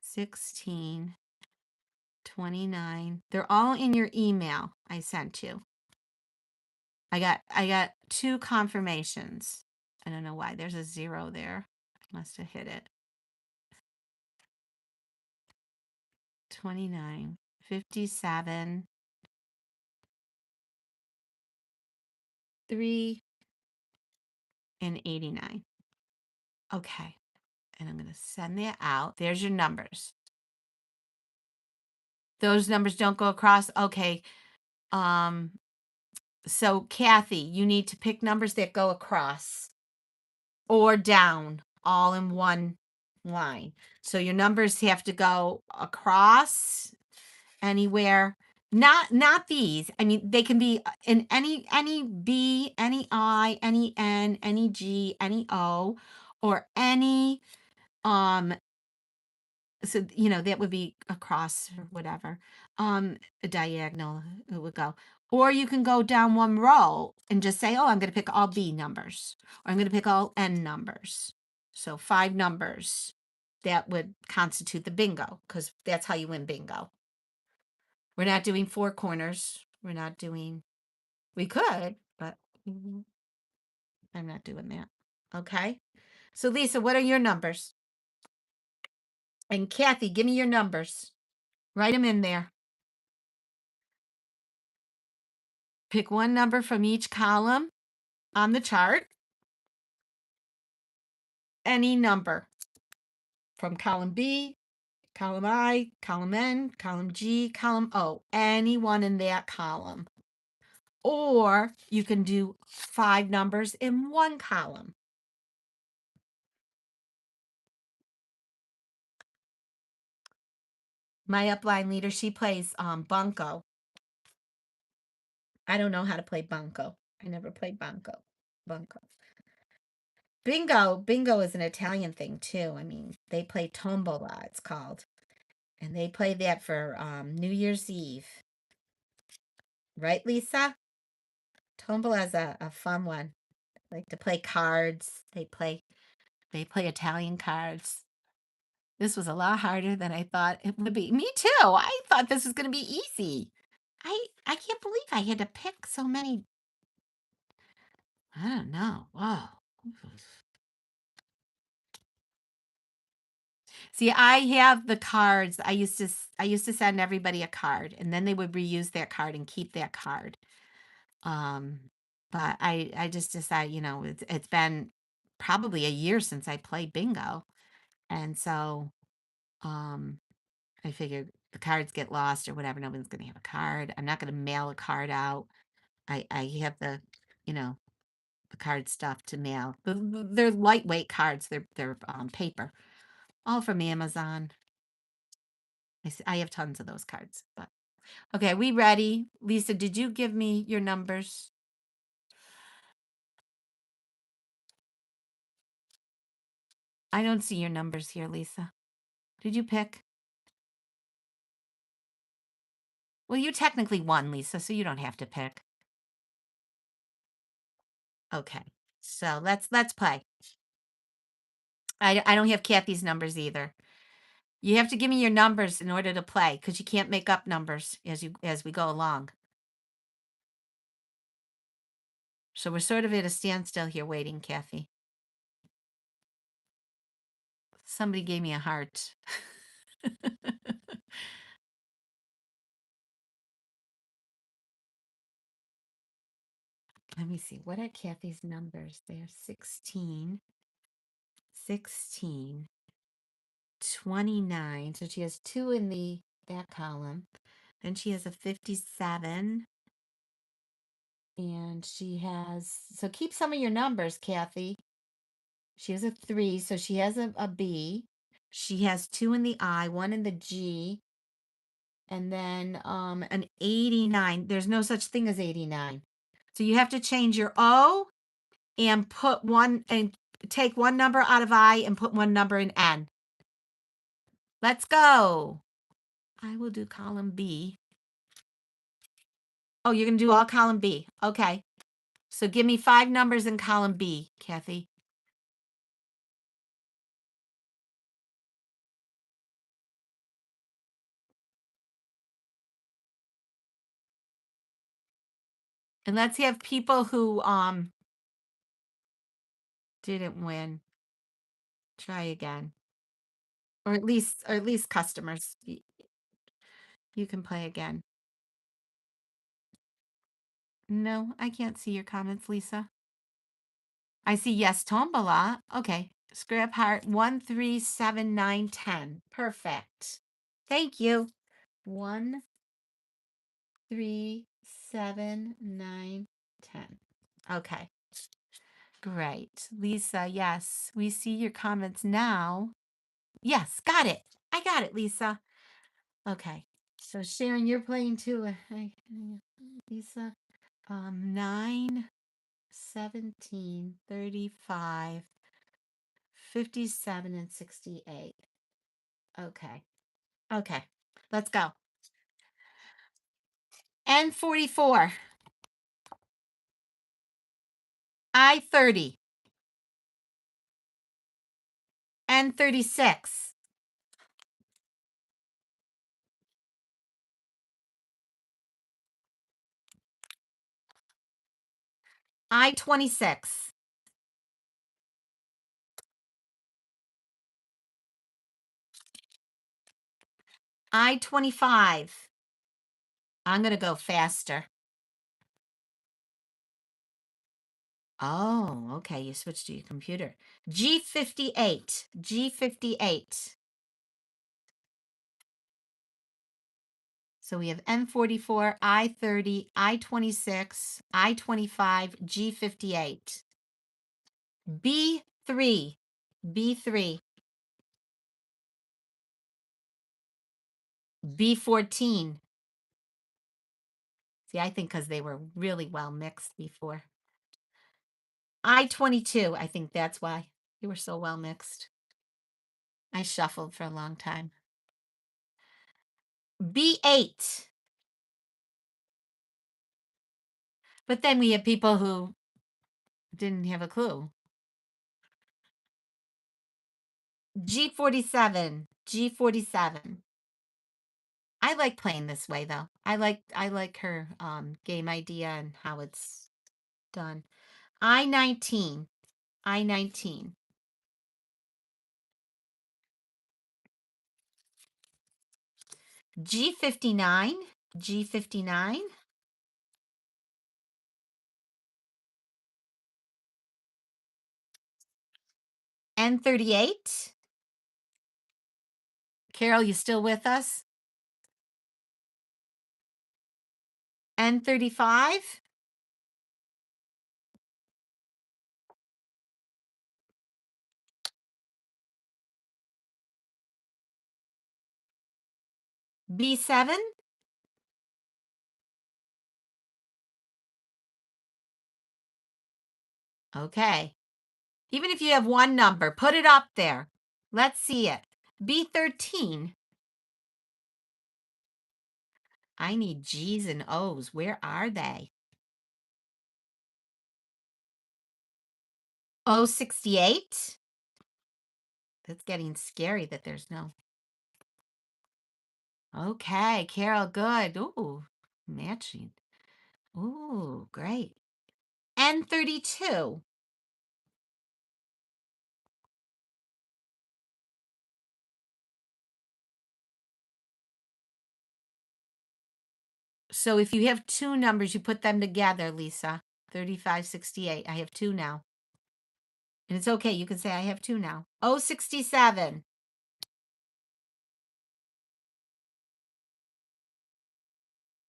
16, 29. They're all in your email I sent you. I got 2 confirmations. I don't know why. There's a 0 there. I must have hit it. 29, 57, 3, and 89. Okay. And I'm going to send that out. There's your numbers. Those numbers don't go across. Okay. Um so Kathy, you need to pick numbers that go across or down all in one line. So your numbers have to go across anywhere. Not these. I mean, they can be in any B, any I, any N, any G, any O, or any um So, that would be across or whatever. A diagonal it would go. Or you can go down one row and just say, oh, I'm going to pick all B numbers, or I'm going to pick all N numbers. So 5 numbers that would constitute the bingo, because that's how you win bingo. We're not doing 4 corners. We could, but I'm not doing that. Okay. So Lisa, what are your numbers? And Kathy, give me your numbers. Write them in there. Pick one number from each column on the chart. Any number from column B, column I, column N, column G, column O. Any one in that column. Or you can do 5 numbers in one column. My upline leader, she plays bunco. I don't know how to play bunco. I never played bunco. Bunco. Bingo is an Italian thing too. I mean, they play tombola, it's called. And they play that for New Year's Eve. Right, Lisa? Tombola is a fun one. I like to play cards. They play Italian cards. This was a lot harder than I thought it would be. Me too. I thought this was going to be easy. I can't believe I had to pick so many. I don't know. Wow. See, I have the cards. I used to send everybody a card, and then they would reuse that card and keep that card. Um, but I just decided, it's been probably a year since I played bingo, and so um, I figured the cards get lost or whatever. Nobody's gonna have a card. I'm not gonna mail a card out. I have you know, the card stuff to mail. They're lightweight cards. They're paper, all from Amazon. I have tons of those cards. But okay, are we ready? Lisa, did you give me your numbers? I don't see your numbers here, Lisa. Did you pick? Well, you technically won, Lisa, so you don't have to pick. Okay. So let's play. I don't have Kathy's numbers either. You have to give me your numbers in order to play, because you can't make up numbers as we go along. So we're sort of at a standstill here waiting, Kathy. Somebody gave me a heart. Let me see. What are Kathy's numbers? They're 16, 16, 29. So she has 2 in that column. Then she has a 57. And she has, so keep some of your numbers, Kathy. She has a 3, so she has a B. She has 2 in the I, 1 in the G, and then an 89. There's no such thing as 89. So you have to change your O and take one number out of I and put one number in N. Let's go. I will do column B. Oh, you're going to do all column B. Okay. So give me 5 numbers in column B, Kathy. And let's have people who didn't win try again. Or at least customers. You can play again. No, I can't see your comments, Lisa. I see yes, tombola. Okay. Scrap heart 1, 3, 7, 9, 10. Perfect. Thank you. 1, 3, 7, 9, 10. Okay. Great. Lisa, yes. We see your comments now. Yes, got it. I got it, Lisa. Okay. So Sharon, you're playing too. Lisa. 9, 17, 35, 57, and 68. Okay. Okay. Let's go. N44, I30, N36, I26, I25. I'm going to go faster. Oh, okay. You switched to your computer. G58, G58. So we have N44, I30, I26, I25, G58. B3, B3, B14. See, I think because they were really well mixed before. I22, I think that's why they were so well mixed. I shuffled for a long time. B8. But then we have people who didn't have a clue. G47, G47. I like playing this way though. I like her game idea and how it's done. I19, I19. G59, G59. N38. Carol, you still with us? N35. B7. Okay. Even if you have one number, put it up there. Let's see it. B13. I need G's and O's. Where are they? O68. That's getting scary that there's no. Okay, Carol, good. Ooh, matching. Ooh, great. N32. So if you have two numbers, you put them together, Lisa. 3568. I have two now. And it's okay. You can say I have two now. O67.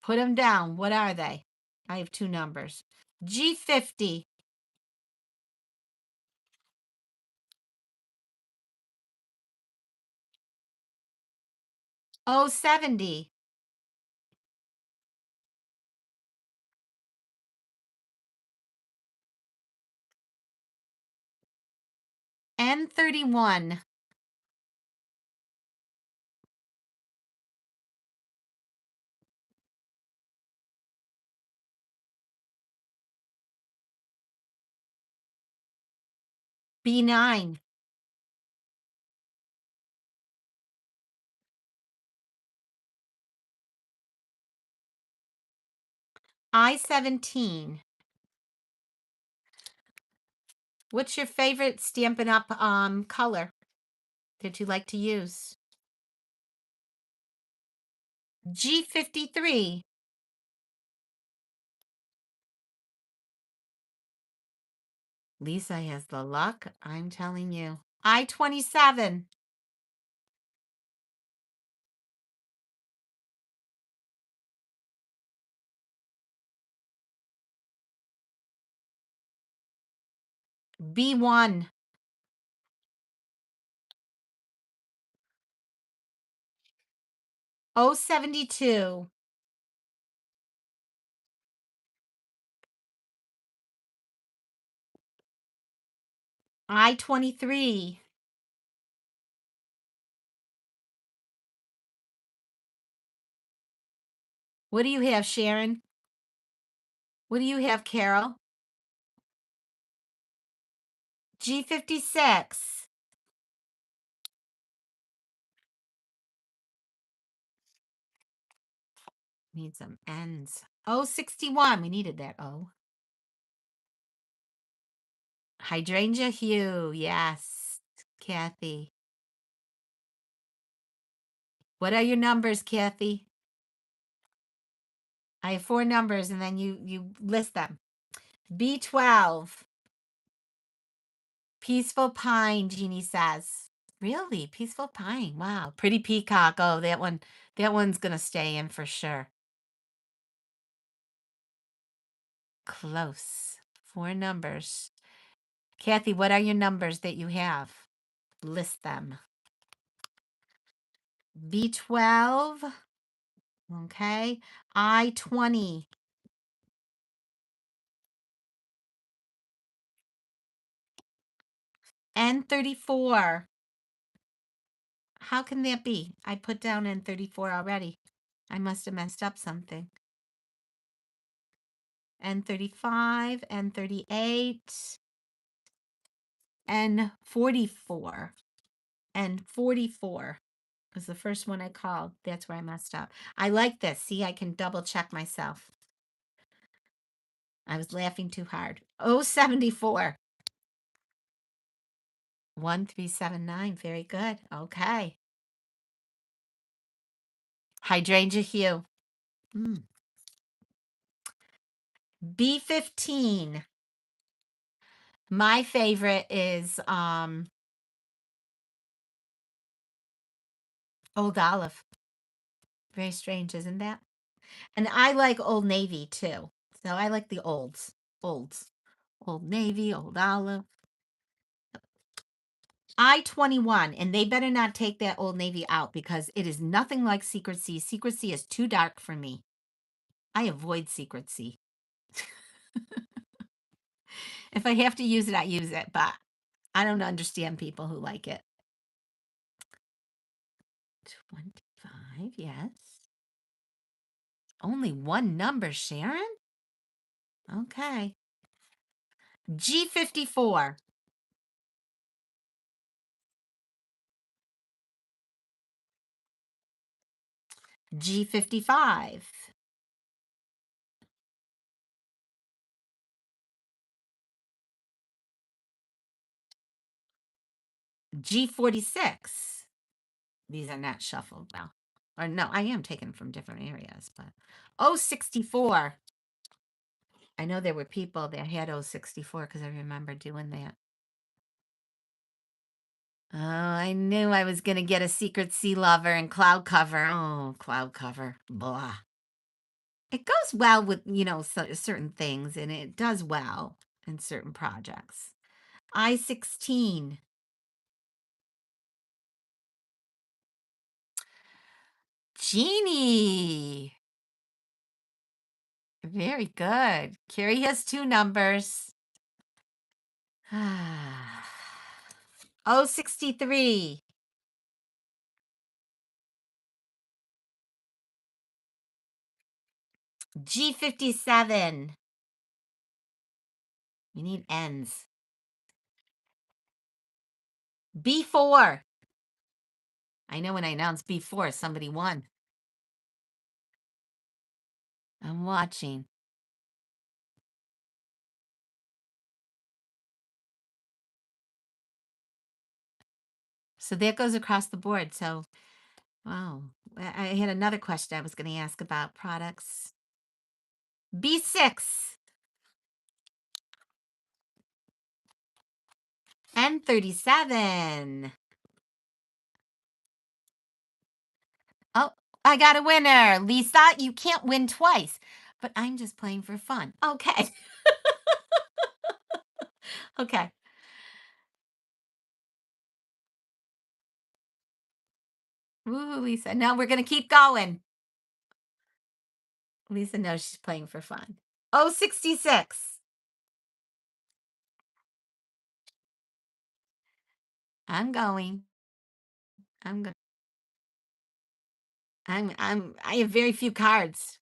Put them down. What are they? I have two numbers. G50. O70. N31. B9. I17. What's your favorite Stampin' Up color that you like to use? G53. Lisa has the luck, I'm telling you. I27. B1. O72. I23. What do you have, Sharon? What do you have, Carol? G56. Need some N's. O 61. We needed that O. Hydrangea hue. Yes, Kathy. What are your numbers, Kathy? I have four numbers and then you list them. B12. Peaceful Pine, Jeannie says. Really? Peaceful Pine. Wow. Pretty Peacock. Oh, that one's gonna stay in for sure. Close. Four numbers. Kathy, what are your numbers that you have? List them. B12. Okay. I-20. N34. How can that be? I put down N34 already. I must have messed up something. N35, N38, N44. N44 was the first one I called. That's where I messed up. I like this. See, I can double check myself. I was laughing too hard. 074. 1379. Very good. Okay. Hydrangea hue. B15. My favorite is Old Olive. Very strange, isn't that? And I like Old Navy too. So I like the olds. Olds. Old Navy, Old Olive. I-21, and they better not take that Old Navy out because it is nothing like Secret Sea. Secret Sea is too dark for me. I avoid Secret Sea. If I have to use it, I use it, but I don't understand people who like it. 25, yes. Only one number, Sharon? Okay. G54. G55. G46. These are not shuffled now. Or no, I am taken from different areas, but 064. I know there were people that had 064 because I remember doing that. Oh, I knew I was going to get a Secret Sea Lover and Cloud Cover. Oh, Cloud Cover. Blah. It goes well with, certain things, and it does well in certain projects. I-16. Jeannie. Very good. Carrie has two numbers. 063. G57. You need N's. B4. I know when I announce B4, somebody won. I'm watching. So that goes across the board. So, wow. I had another question I was going to ask about products. B6. N37. Oh, I got a winner. Lisa, you can't win twice, but I'm just playing for fun. Okay. Okay. Woo, Lisa. No, we're going to keep going. Lisa knows she's playing for fun. 066. I'm going. I'm going. I have very few cards.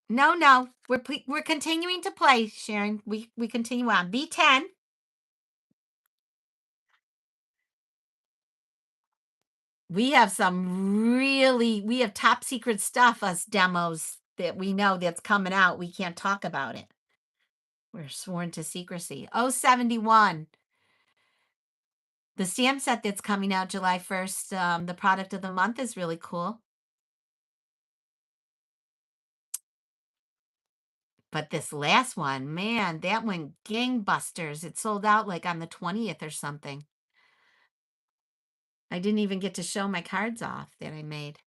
No, no. We're continuing to play, Sharon. We continue on. B10. We have top secret stuff, us demos that we know that's coming out. We can't talk about it. We're sworn to secrecy. Oh, 71. The stamp set that's coming out July 1st, the product of the month is really cool. But this last one, man, that one gangbusters. It sold out like on the 20th or something. I didn't even get to show my cards off that I made.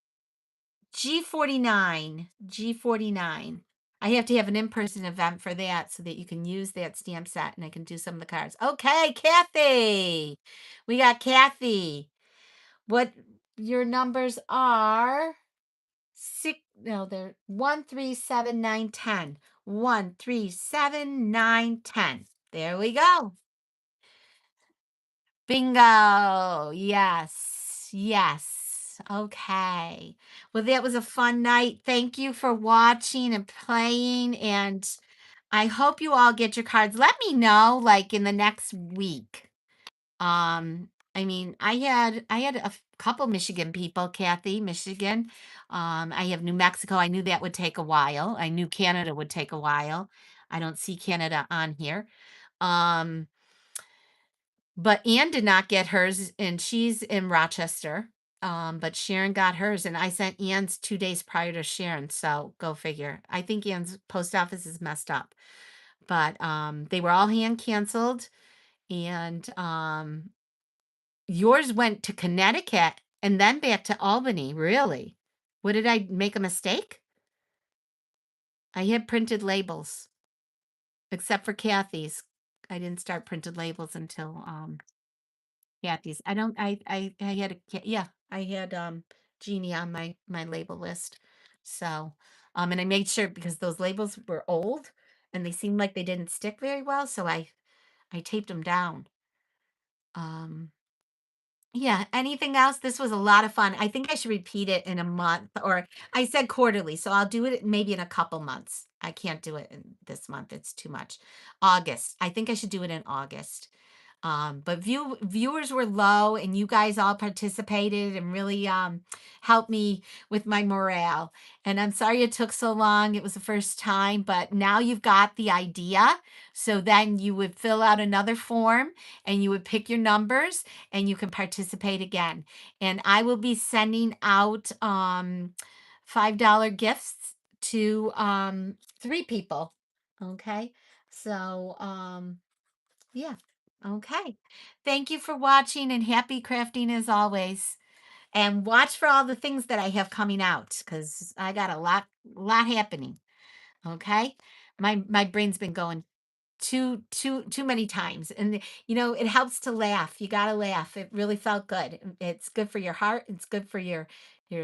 G49. G49. I have to have an in-person event for that so that you can use that stamp set and I can do some of the cards. Okay, Kathy. We got Kathy. What your numbers are? Six, no, they're 1, 3, 7, 9, 10. 1, 3, 7, 9, 10. There we go. Bingo. Yes. Yes. Okay. Well, that was a fun night. Thank you for watching and playing. And I hope you all get your cards. Let me know like in the next week. I mean, I had a couple Michigan people, Kathy, Michigan. I have New Mexico. I knew that would take a while. I knew Canada would take a while. I don't see Canada on here. Um, but Anne did not get hers, and she's in Rochester. But Sharon got hers, and I sent Anne's 2 days prior to Sharon. So go figure. I think Anne's post office is messed up. But they were all hand canceled, and yours went to Connecticut and then back to Albany, really? What did I make a mistake? I had printed labels, except for Kathy's. I didn't start printed labels until Kathy's. I don't I had yeah, I had Jeannie on my label list. So and I made sure because those labels were old and they seemed like they didn't stick very well, so I taped them down. Um Yeah, anything else? This was a lot of fun. I think I should repeat it in a month, or I said quarterly, so I'll do it maybe in a couple months. I can't do it in this month. It's too much. August. I think I should do it in August. But viewers were low and you guys all participated and really helped me with my morale. And I'm sorry it took so long. It was the first time, but now you've got the idea. So then you would fill out another form and you would pick your numbers and you can participate again. And I will be sending out $5 gifts to 3 people. Okay. So yeah. Okay. Thank you for watching and happy crafting as always. And watch for all the things that I have coming out because I got a lot happening. Okay. My brain's been going too many times. And it helps to laugh. You gotta laugh. It really felt good. It's good for your heart. It's good for your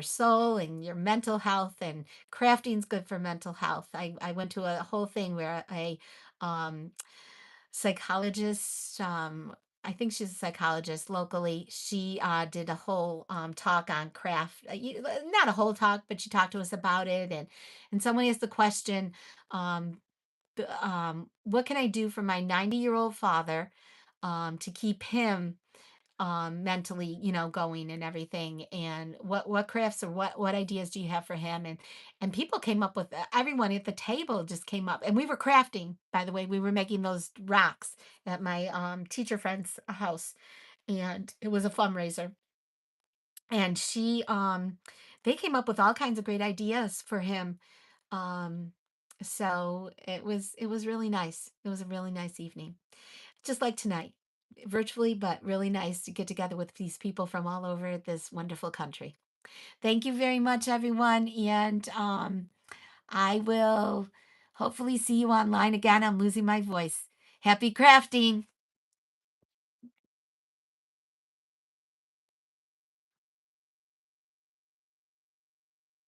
soul and your mental health. And crafting's good for mental health. I went to a whole thing where a um psychologist. I think she's a psychologist locally. She did a whole talk on craft. Not a whole talk, but she talked to us about it. And someone asked the question, um, what can I do for my 90-year-old father to keep him mentally going and everything, and what crafts or what ideas do you have for him? And people came up with everyone at the table just came up, and we were crafting, by the way. We were making those rocks at my teacher friend's house, and it was a fundraiser. And they came up with all kinds of great ideas for him. So it was really nice. It was a really nice evening, just like tonight, virtually, but really nice to get together with these people from all over this wonderful country. Thank you very much, everyone. And I will hopefully see you online again. I'm losing my voice. Happy crafting.